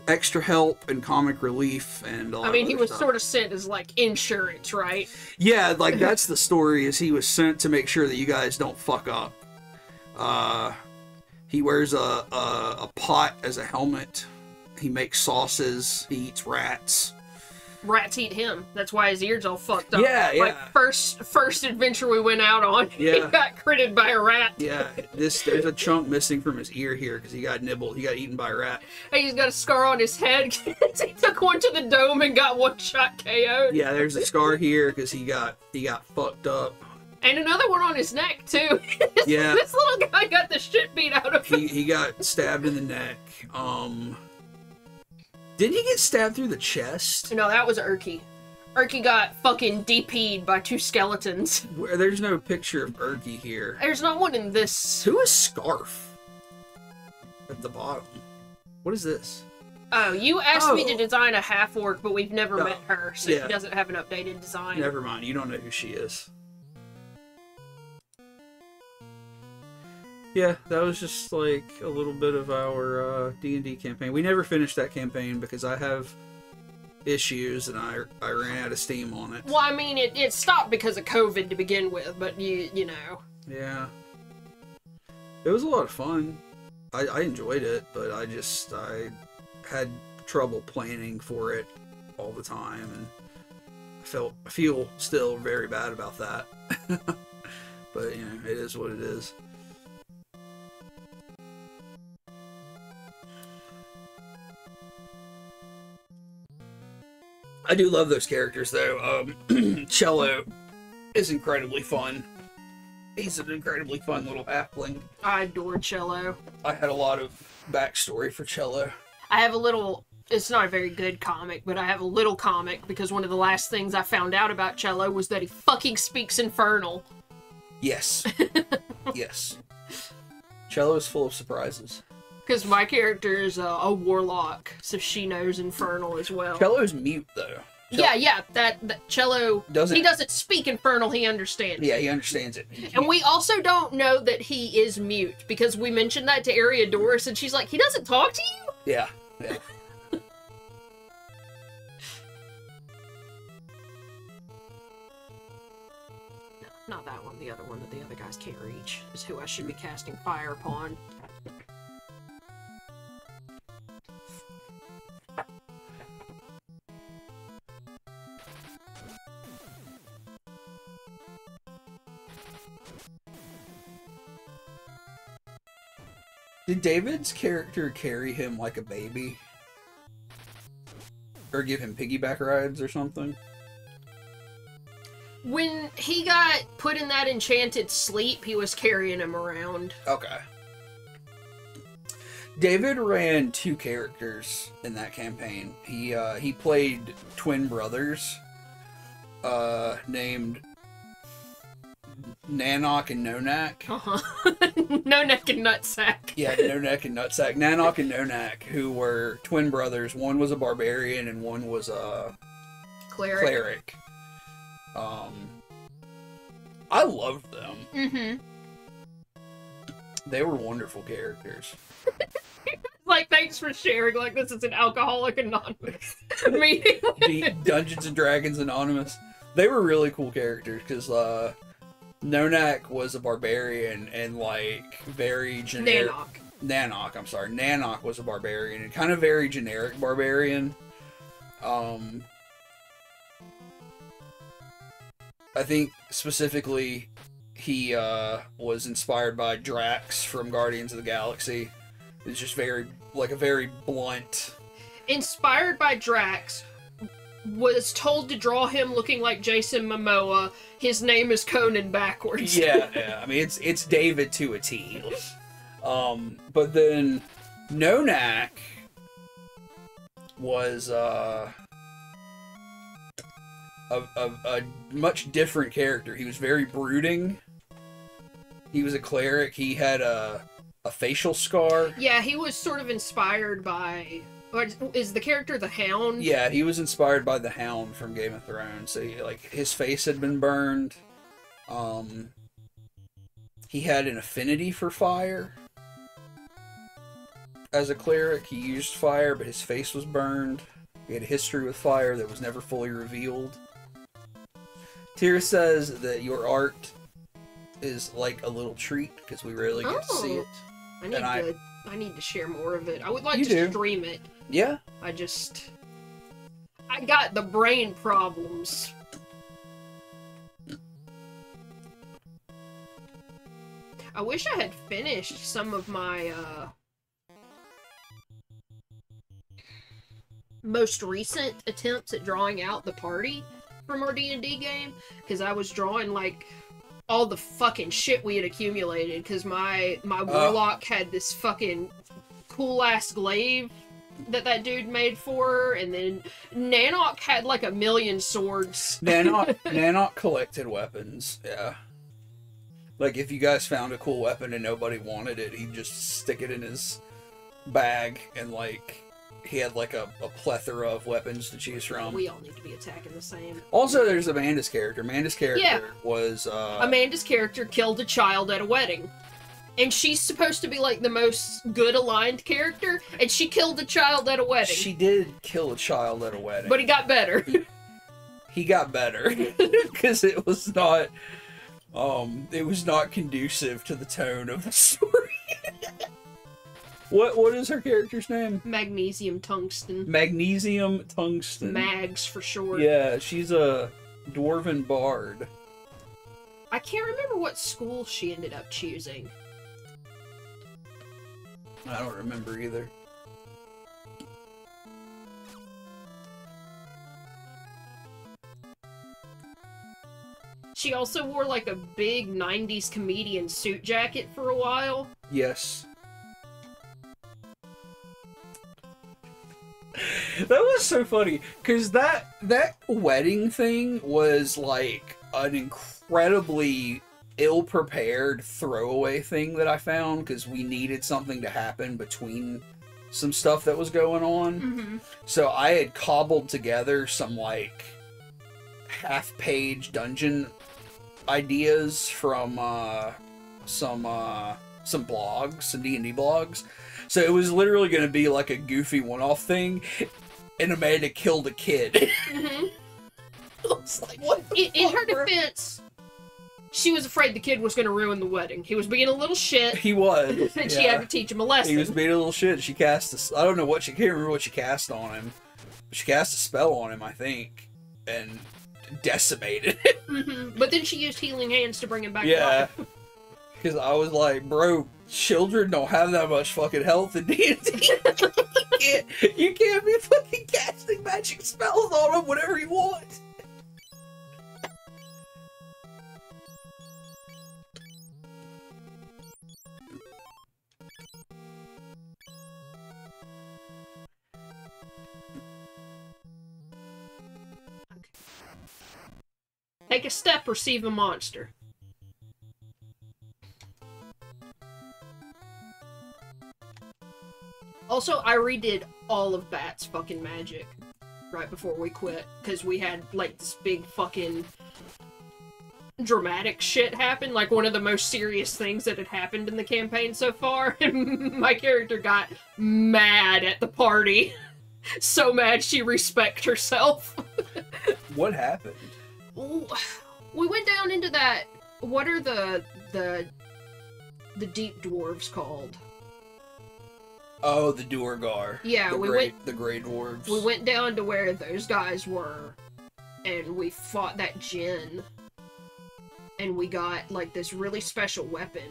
extra help and comic relief and a lot he was stuff. sort of sent as like insurance, right? Yeah, like that's the story, is he was sent to make sure that you guys don't fuck up. He wears a pot as a helmet. He makes sauces. He eats rats. Rats eat him. That's why his ears all fucked up. Yeah. Like, first adventure we went out on, he got critted by a rat. Yeah, there's a chunk missing from his ear here because he got nibbled. He got eaten by a rat. And he's got a scar on his head. He took one to the dome and got one shot KO'd. Yeah, there's a scar here because he got fucked up. And another one on his neck too. Yeah. This little guy got the shit beat out of him. He got stabbed in the neck. Did he get stabbed through the chest? No, that was Urki. Urki got fucking DP'd by two skeletons. There's no picture of Urki here. There's not one in this. Who is Scarf? At the bottom. What is this? Oh, you asked me to design a half-orc, but we've never met her, so Yeah. she doesn't have an updated design. Never mind, you don't know who she is. Yeah, that was just like a little bit of our D&D campaign. We never finished that campaign because I have issues and I ran out of steam on it. Well, I mean, it stopped because of COVID to begin with, but you know. Yeah. It was a lot of fun. I enjoyed it, but I had trouble planning for it all the time, and I feel still very bad about that. But, you know, it is what it is. I do love those characters, though. Cello is incredibly fun. He's an incredibly fun little halfling. I adore Cello. I had a lot of backstory for Cello. I have a little, it's not a very good comic, but I have a little comic because one of the last things I found out about Cello was that he fucking speaks Infernal. Yes. Yes. Cello is full of surprises. Because my character is a warlock, so she knows Infernal as well. Cello's mute, though. Yeah, that Cello, Doesn't- he doesn't speak Infernal, he understands. Yeah, he understands it. And we also don't know that he is mute, because we mentioned that to Ariadoris, and she's like, he doesn't talk to you? Yeah, yeah. Not that one, the other one that the other guys can't reach, is who I should be casting fire upon. Did David's character carry him like a baby? Or give him piggyback rides or something? When he got put in that enchanted sleep, he was carrying him around. Okay. David ran 2 characters in that campaign. He played twin brothers, named Nanok and Nonak. No neck and nutsack. Yeah, Nonak and Nutsack. Nanok and Nonak, who were twin brothers. One was a barbarian and one was a cleric. I loved them. Mm-hmm. They were wonderful characters. Like, thanks for sharing. Like, this is an Alcoholic Anonymous meeting. The Dungeons and Dragons Anonymous. They were really cool characters because Nonak was a barbarian and like very generic. Nanok, I'm sorry. Nanok was a barbarian and kind of very generic barbarian. I think specifically he was inspired by Drax from Guardians of the Galaxy. It's just very blunt. Inspired by Drax, was told to draw him looking like Jason Momoa. His name is Conan backwards. Yeah. I mean, it's David to a T. But then Nonak was a much different character. He was very brooding. He was a cleric. He had a facial scar. Yeah, he was sort of inspired by... Or is the character the Hound? Yeah, he was inspired by the Hound from Game of Thrones. So, his face had been burned. He had an affinity for fire. As a cleric, he used fire, but his face was burned. He had a history with fire that was never fully revealed. Tira says that your art is like a little treat, because we rarely get to see it. I need to share more of it. I would like You to do. stream it. Yeah. I got the brain problems. I wish I had finished some of my most recent attempts at drawing out the party from our D&D game, because I was drawing like all the fucking shit we had accumulated, because my warlock had this fucking cool ass glaive that dude made for her, and then Nanok had like 1,000,000 swords. Nanok collected weapons, yeah. Like, if you guys found a cool weapon and nobody wanted it, he'd just stick it in his bag, and like, he had like a plethora of weapons to choose from. We all need to be attacking the same. Also, there's Amanda's character. Amanda's character Yeah. was Amanda's character killed a child at a wedding. And she's supposed to be like the most good aligned character, and she killed a child at a wedding. she did kill a child at a wedding. But he got better. He got better because it was not conducive to the tone of the story. What is her character's name? Magnesium tungsten. Magnesium Tungsten. Mags for short. Yeah, she's a dwarven bard. I can't remember what school she ended up choosing. I don't remember either. She also wore like a big 90s comedian suit jacket for a while. Yes. That was so funny, because that wedding thing was like an incredibly ill-prepared throwaway thing that I found, because we needed something to happen between some stuff that was going on. Mm-hmm. So I had cobbled together some like half-page dungeon ideas from some blogs, some D&D blogs. So it was literally going to be like a goofy one-off thing, and Amanda killed a kid. Mm-hmm. I was like, what the In fuck, her bro? defense, she was afraid the kid was going to ruin the wedding. He was being a little shit, He was. and she yeah. had to teach him a lesson. He was being a little shit. She cast I don't know what can't remember what she cast on him. She cast a spell on him, I think, and decimated him. Mm-hmm. But then she used healing hands to bring him back to Yeah. life. Because I was like, bro, children don't have that much fucking health in D&D. you can't be fucking casting magic spells on him whenever you want. Take a step, receive a monster. Also, I redid all of Bat's fucking magic right before we quit, because we had, like, this big fucking dramatic shit happen, like one of the most serious things that had happened in the campaign so far, and my character got mad at the party. So mad she respect herself. What happened? We went down into that. What are the deep dwarves called? Oh, the Duergar. Yeah, the Grey Dwarves. We went down to where those guys were, and we fought that djinn, and we got like this really special weapon,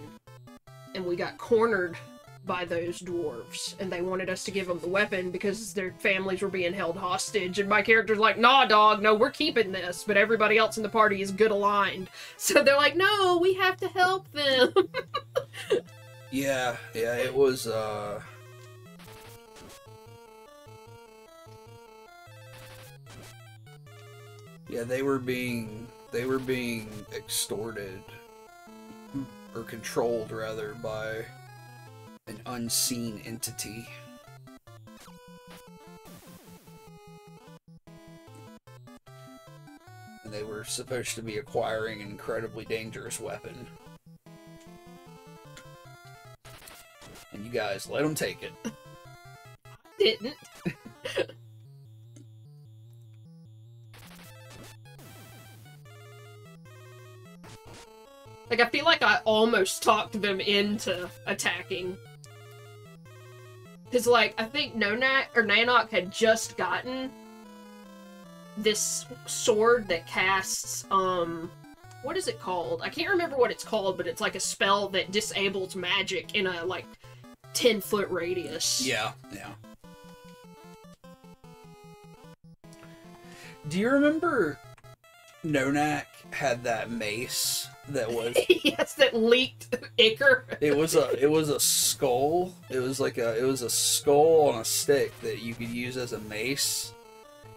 and we got cornered by those dwarves, and they wanted us to give them the weapon because their families were being held hostage, and my character's like, nah dog, no, we're keeping this, but everybody else in the party is good aligned, so they're like, no, we have to help them. Yeah, it was, yeah, they were being extorted, or controlled, rather, by an unseen entity. And they were supposed to be acquiring an incredibly dangerous weapon. And you guys let them take it. Didn't. Like, I feel like I almost talked them into attacking. Because, like, I think Nanok had just gotten this sword that casts, what is it called? I can't remember what it's called, but it's like a spell that disables magic in a, like, 10-foot radius. Yeah. Do you remember Nonak had that mace that was Yes, that leaked ichor. it was a skull. It was a skull on a stick that you could use as a mace.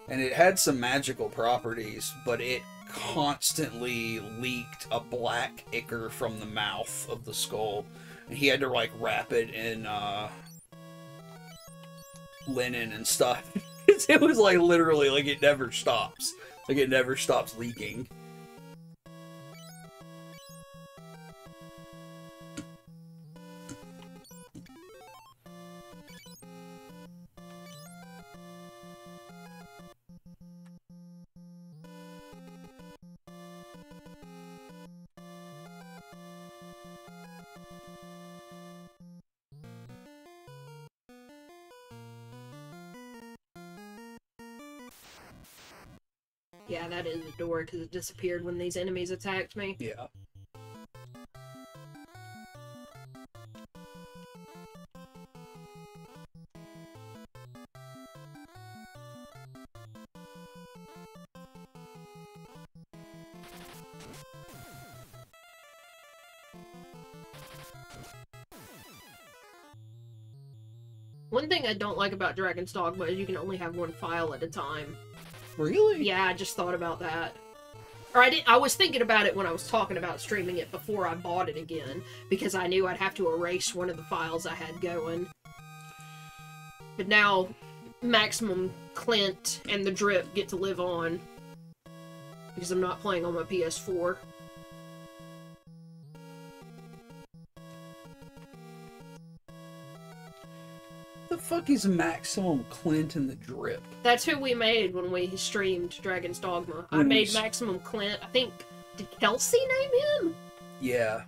And it had some magical properties, but it constantly leaked a black ichor from the mouth of the skull. And he had to like wrap it in linen and stuff. It was like literally like it never stops. Like it never stops leaking. Yeah, that is a door because it disappeared when these enemies attacked me. Yeah. One thing I don't like about Dragon's Dogma is you can only have one file at a time. Really? Yeah, I just thought about that. Or I was thinking about it when I was talking about streaming it before I bought it again, because I knew I'd have to erase one of the files I had going. But now, Maximum, Clint, and the Drip get to live on, because I'm not playing on my PS4. The fuck is Maximum, Clint, and the Drip? That's who we made when we streamed Dragon's Dogma. I When we made Maximum Clint. I think, did Kelsey name him? Yeah.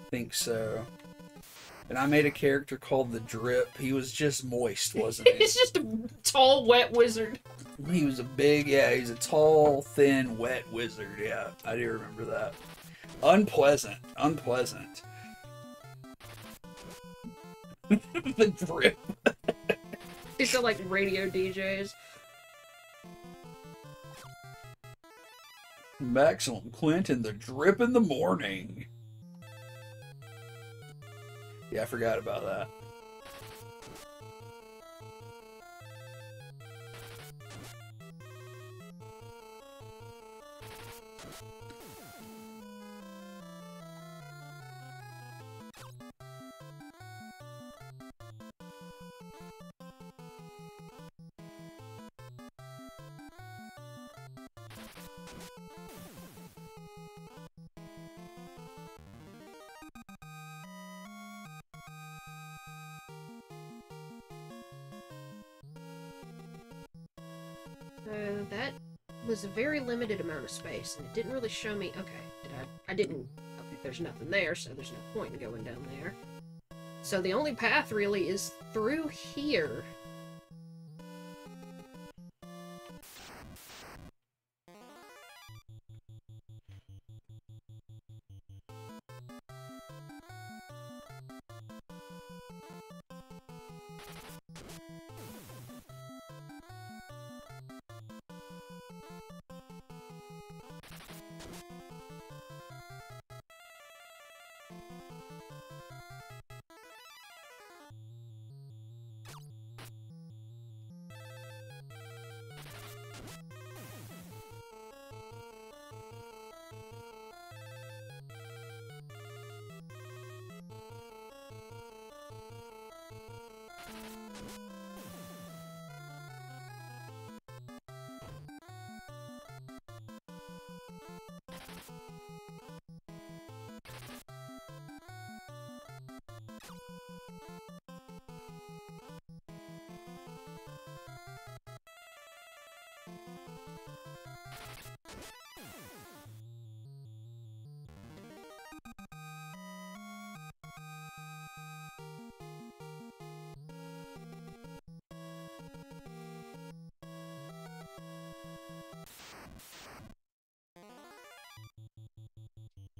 Think so. And I made a character called the Drip. He was just moist, wasn't he? He's just a tall, wet wizard. He was a big, yeah, he's a tall, thin, wet wizard. Yeah, I do remember that. Unpleasant. Unpleasant. The Drip. These are like radio DJs. Maximum Clint and the Drip in the morning. Yeah, I forgot about that. That was a very limited amount of space, and it didn't really show me. Okay, I didn't. Okay, there's nothing there, so there's no point in going down there. So the only path really is through here.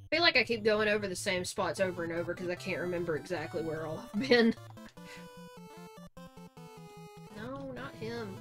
I feel like I keep going over the same spots over and over because I can't remember exactly where all I've been. No, not him.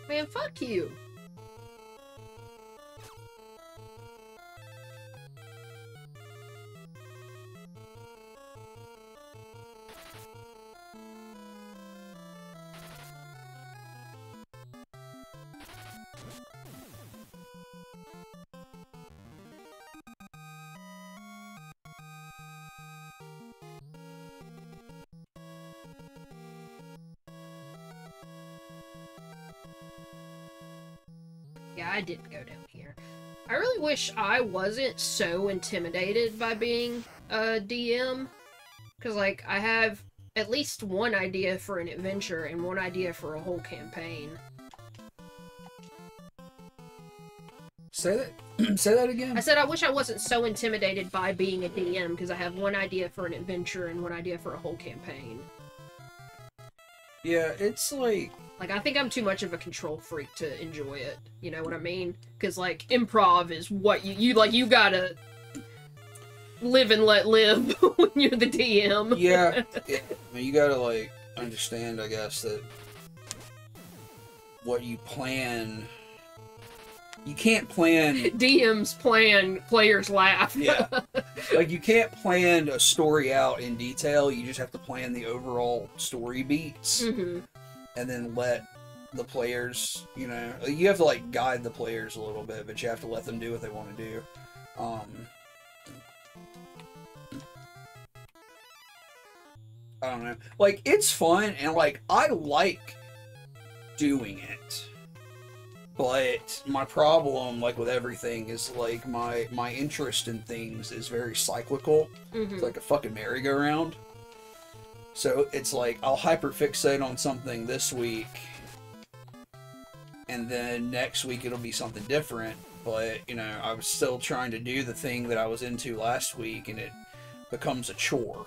Man, fuck you. Yeah, I didn't go down here. I really wish I wasn't so intimidated by being a DM. Because, like, I have at least one idea for an adventure and one idea for a whole campaign. Say that again? I said I wish I wasn't so intimidated by being a DM, because I have one idea for an adventure and one idea for a whole campaign. Yeah, it's like... Like, I think I'm too much of a control freak to enjoy it. You know what I mean? Because, like, improv is what you gotta live and let live when you're the DM. Yeah. I mean, you gotta, like, understand, I guess, that what you plan... You can't plan... DMs plan, players laugh. Yeah. Like, you can't plan a story out in detail, you just have to plan the overall story beats. Mm-hmm. And then let the players, you know, you have to, like, guide the players a little bit, but you have to let them do what they want to do. I don't know. Like, it's fun, and, like, I like doing it. But my problem, like, with everything is, like, my interest in things is very cyclical. Mm-hmm. It's like a fucking merry-go-round. So it's like, I'll hyperfixate on something this week, and then next week it'll be something different, but, you know, I was still trying to do the thing that I was into last week, and it becomes a chore.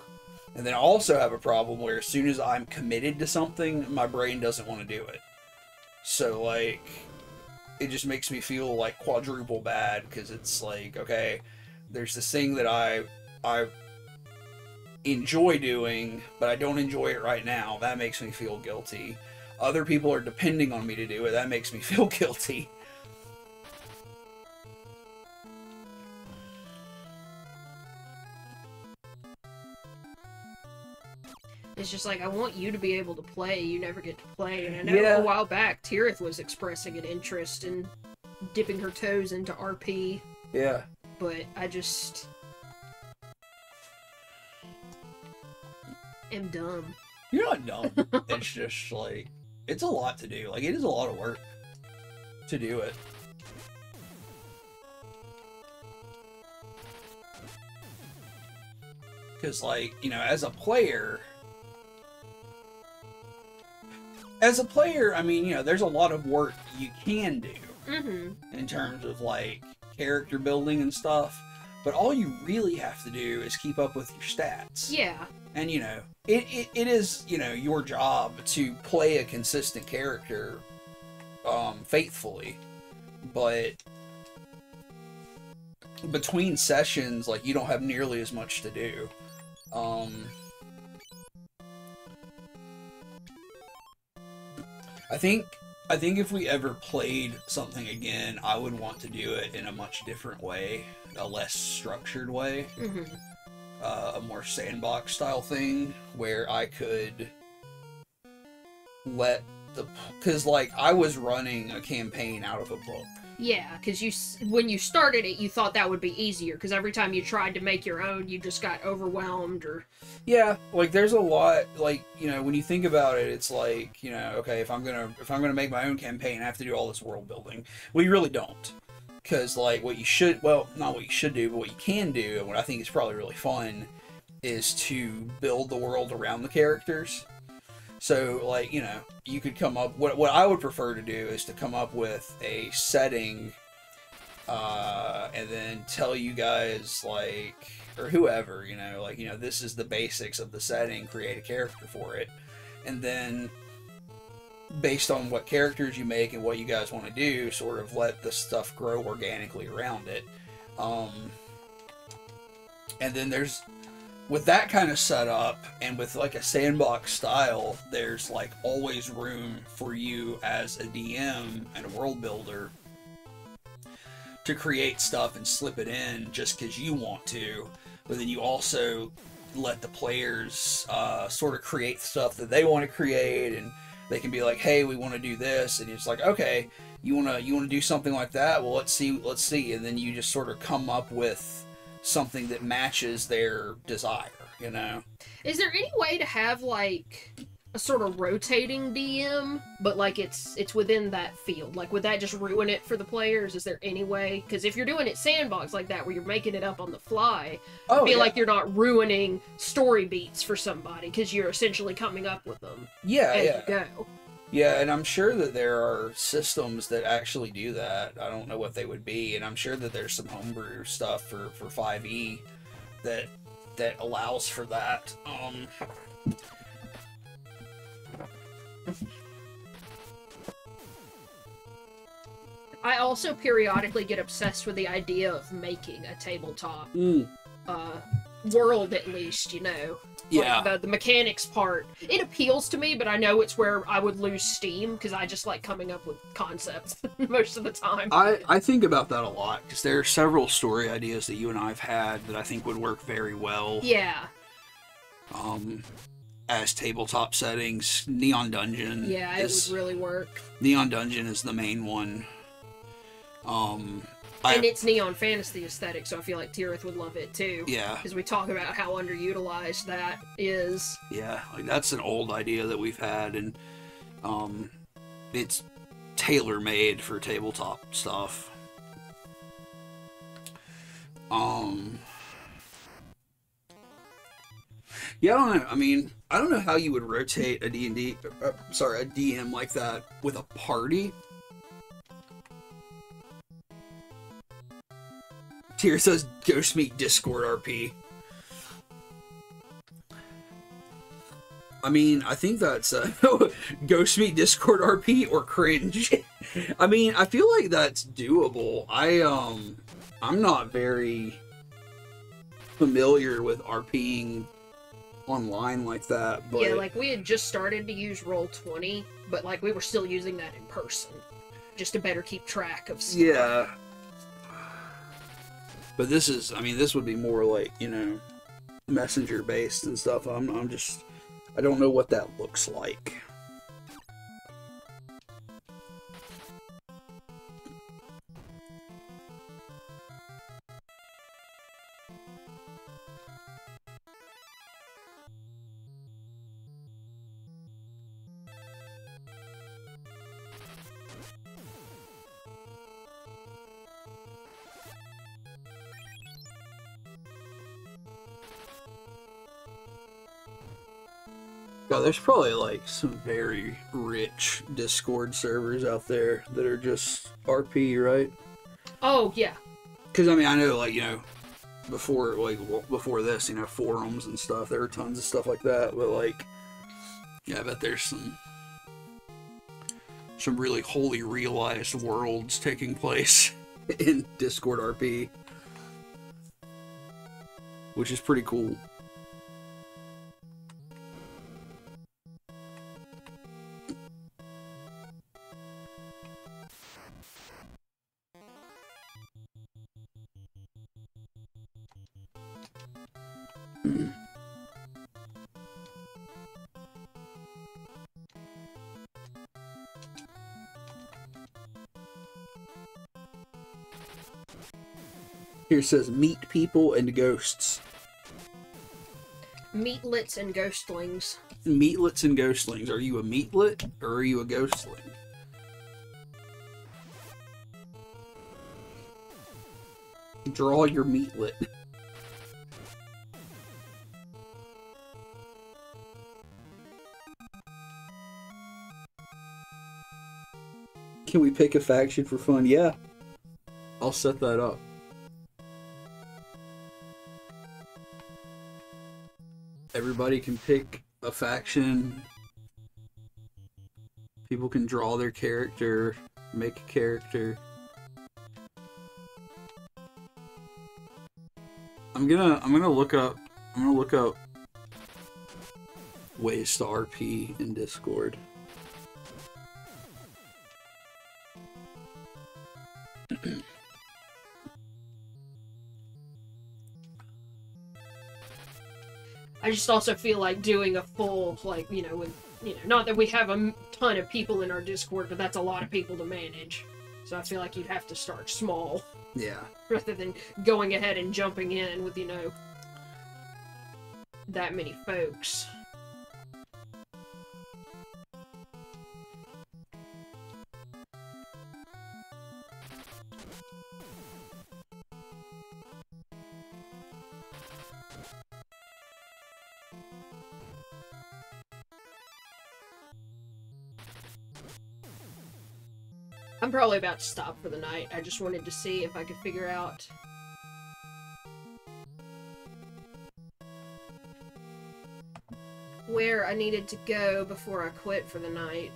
And then I also have a problem where as soon as I'm committed to something, my brain doesn't want to do it. So, like, it just makes me feel, like, quadruple bad, because it's like, okay, there's this thing that I enjoy doing, but I don't enjoy it right now. That makes me feel guilty. Other people are depending on me to do it. That makes me feel guilty. It's just like, I want you to be able to play. You never get to play. And I know a while back, Tirith was expressing an interest in dipping her toes into RP. Yeah. But I just... am dumb. You're not dumb. It's just, like, it's a lot to do. Like, it is a lot of work to do it. Because, like, you know, as a player, I mean, you know, there's a lot of work you can do. Mm-hmm. In terms of, like, character building and stuff. But all you really have to do is keep up with your stats. Yeah. And, you know, it is, you know, your job to play a consistent character faithfully. But between sessions, like, you don't have nearly as much to do. I think if we ever played something again, I would want to do it in a much different way, a less structured way. Mm-hmm. A more sandbox style thing where I could let because, like, I was running a campaign out of a book. Yeah, because when you started it, you thought that would be easier, because every time you tried to make your own, you just got overwhelmed, or... Yeah, like, there's a lot, like, you know, when you think about it, it's like, you know, okay, if I'm gonna make my own campaign, I have to do all this world building. Well, you really don't. Because, like, what you should, well, not what you should do, but what you can do, and what I think is probably really fun, is to build the world around the characters. So, like, you know, you could come up, what I would prefer to do is to come up with a setting, and then tell you guys, like, or whoever, you know, like, you know, this is the basics of the setting, create a character for it, and then, based on what characters you make and what you guys want to do, sort of let the stuff grow organically around it. And then there's, with that kind of setup, and with, like, a sandbox style, there's, like, always room for you as a DM and a world builder to create stuff and slip it in just because you want to, but then you also let the players sort of create stuff that they want to create, and they can be like, hey, we want to do this, and it's like, okay, you want to do something like that? Well, let's see, and then you just sort of come up with something that matches their desire, you know? Is there any way to have, like, a sort of rotating DM, but like it's within that field. Like, would that just ruin it for the players? Is there any way? Because if you're doing it sandbox like that, where you're making it up on the fly, I feel like you're not ruining story beats for somebody because you're essentially coming up with them as you go. Yeah, and I'm sure that there are systems that actually do that. I don't know what they would be, and I'm sure that there's some homebrew stuff for 5e that allows for that. I also periodically get obsessed with the idea of making a tabletop world, at least, you know. Yeah. Like the mechanics part. It appeals to me, but I know it's where I would lose steam, because I just like coming up with concepts most of the time. I think about that a lot, because there are several story ideas that you and I have had that I think would work very well. Yeah. As tabletop settings. Neon Dungeon. Yeah, it would really work. Neon Dungeon is the main one. And it's neon fantasy aesthetic, so I feel like Tirith would love it too. Yeah. Because we talk about how underutilized that is. Yeah, like that's an old idea that we've had, and it's tailor-made for tabletop stuff. Yeah, I don't know. I mean, I don't know how you would rotate a D&D, a DM like that with a party. Tier says Ghost Meet Discord RP. I mean, I think that's Ghost Meet Discord RP or cringe. I mean, I feel like that's doable. I'm not very familiar with RPing online like that, but yeah, like we had just started to use Roll20, but like we were still using that in person just to better keep track of stuff. Yeah. But this is, I mean, this would be more like, you know, messenger based and stuff. I don't know what that looks like. God, there's probably like some very rich Discord servers out there that are just RP, right? Oh, yeah. Because, I mean, I know, like, you know, before this, you know, forums and stuff, there were tons of stuff like that, but, like, yeah, I bet there's some really wholly realized worlds taking place in Discord RP, which is pretty cool. Here says, meet people and ghosts. Meatlets and ghostlings. Meatlets and ghostlings. Are you a meatlet or are you a ghostling? Draw your meatlet. Can we pick a faction for fun? Yeah. I'll set that up. Everybody can pick a faction. People can draw their character, make a character. I'm gonna look up ways to RP in Discord. I just also feel like doing a full, like, you know, with, you know, not that we have a ton of people in our Discord, but that's a lot of people to manage. So I feel like you'd have to start small. Yeah. Rather than going ahead and jumping in with, you know, that many folks. I'm probably about to stop for the night. I just wanted to see if I could figure out where I needed to go before I quit for the night.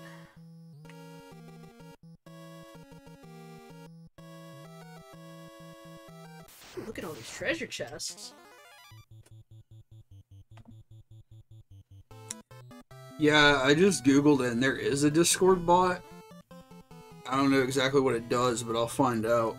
Look at all these treasure chests. Yeah, I just googled it and there is a Discord bot. I don't know exactly what it does, but I'll find out.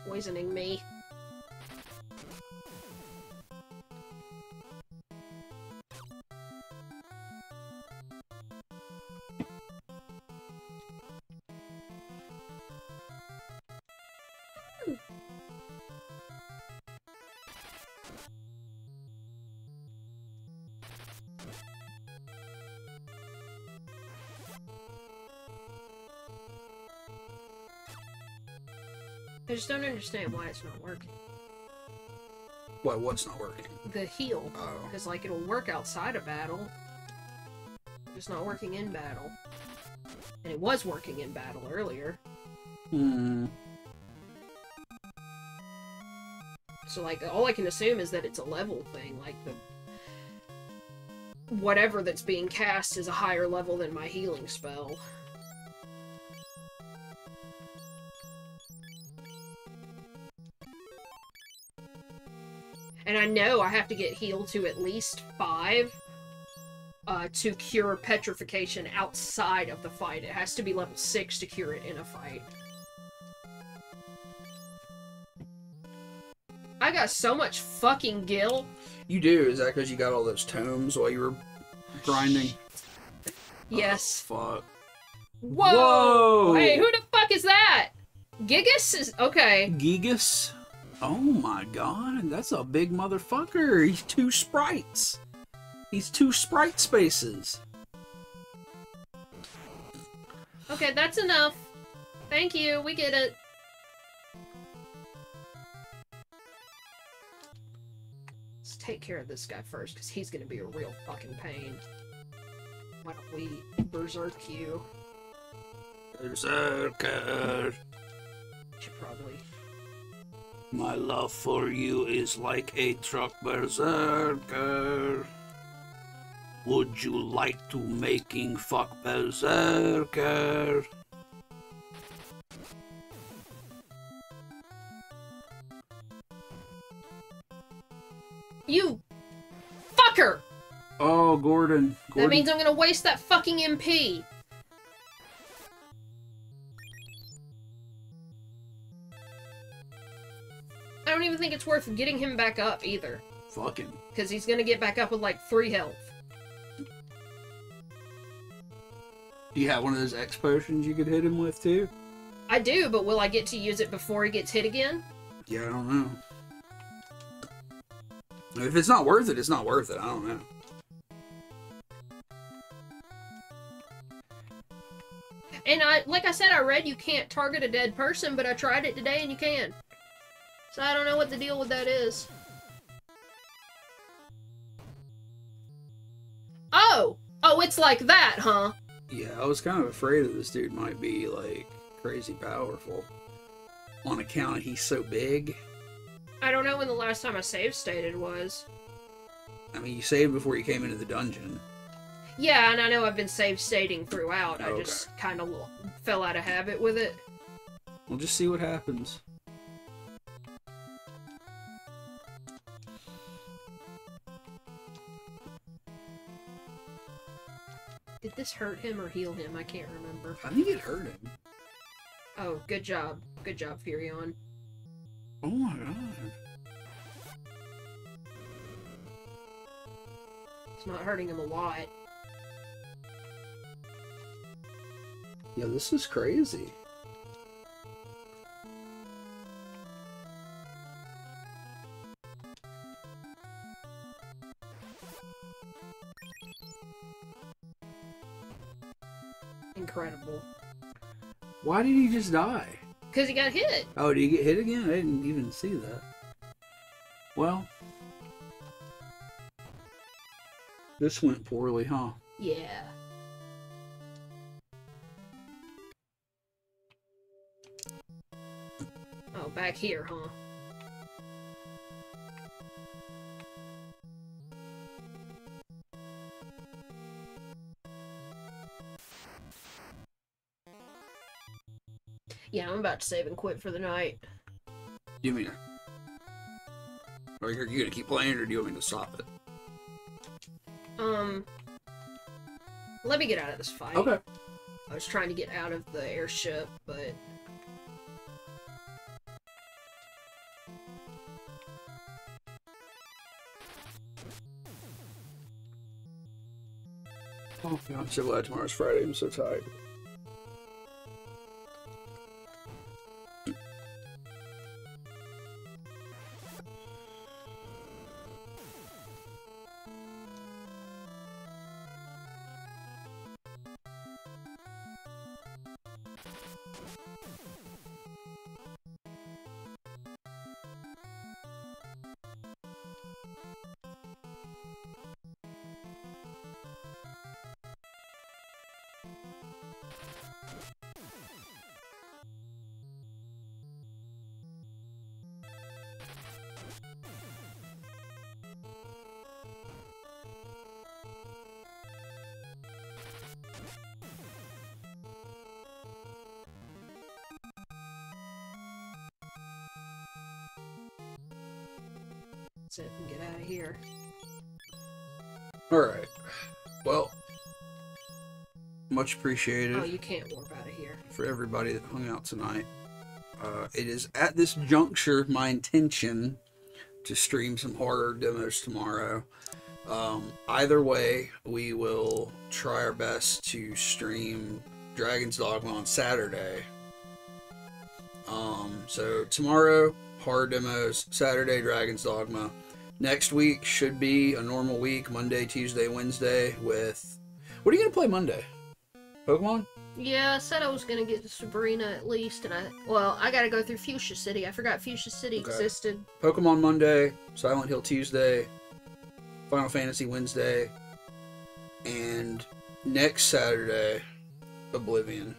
Poisoning me. I just don't understand why it's not working. What's not working? The heal. Oh. Because, like, it'll work outside of battle. Just not working in battle. And it was working in battle earlier. Hmm. So, like, all I can assume is that it's a level thing. Like, the... whatever that's being cast is a higher level than my healing spell. And I know I have to get healed to at least 5 to cure petrification outside of the fight. It has to be level 6 to cure it in a fight. I got so much fucking gil. You do? Is that because you got all those tomes while you were grinding? Yes. Oh, fuck. Whoa! Whoa! Hey, who the fuck is that? Gigas is... okay. Gigas? Oh my god, that's a big motherfucker. He's 2 sprites. He's 2 sprite spaces. Okay, that's enough. Thank you, we get it. Let's take care of this guy first, because he's gonna be a real fucking pain. Why don't we berserk you? Berserker. Should probably... My love for you is like a truck berserker. Would you like to making fuck berserker? You fucker! Oh, Gordon. That means I'm gonna waste that fucking MP. I don't even think it's worth getting him back up either. Fucking. Because he's gonna get back up with like 3 health. Do you have one of those X potions you could hit him with too? I do, but will I get to use it before he gets hit again? Yeah, I don't know. If it's not worth it, it's not worth it. I don't know. And like I said, I read you can't target a dead person, but I tried it today and you can. So I don't know what the deal with that is. Oh! Oh, it's like that, huh? Yeah, I was kind of afraid that this dude might be, like, crazy powerful. On account of he's so big. I don't know when the last time I save stated was. I mean, you saved before you came into the dungeon. Yeah, and I know I've been save stating throughout. I Okay. just kind of fell out of habit with it. We'll just see what happens. Did this hurt him or heal him? I can't remember. I think it hurt him. Oh, good job. Good job, Furion. Oh my god. It's not hurting him a lot. Yeah, this is crazy. Incredible. Why did he just die? Because he got hit. Oh, did he get hit again? I didn't even see that. Well, this went poorly, huh? Yeah. Oh, back here, huh? Yeah, I'm about to save and quit for the night. You mean, are you gonna keep playing, or do you want me to stop it? Let me get out of this fight. Okay. I was trying to get out of the airship, but... Oh, God, I'm so glad tomorrow's Friday. I'm so tired. That's it, and get out of here. Alright. Well, much appreciated Oh, you can't warp out of here. for everybody that hung out tonight. It is at this juncture my intention to stream some horror demos tomorrow. Either way, we will try our best to stream Dragon's Dogma on Saturday. So tomorrow, horror demos, Saturday, Dragon's Dogma. Next week should be a normal week, Monday, Tuesday, Wednesday, with... What are you going to play Monday? Pokemon? Yeah, I said I was gonna get to Sabrina at least, and I gotta go through Fuchsia City. I forgot Fuchsia City Okay. existed. Pokemon Monday, Silent Hill Tuesday, Final Fantasy Wednesday, and next Saturday, Oblivion.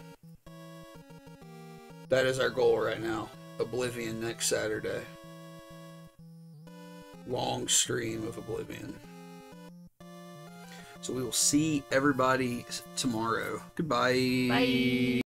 That is our goal right now. Oblivion next Saturday. Long stream of Oblivion. So we will see everybody tomorrow. Goodbye. Bye.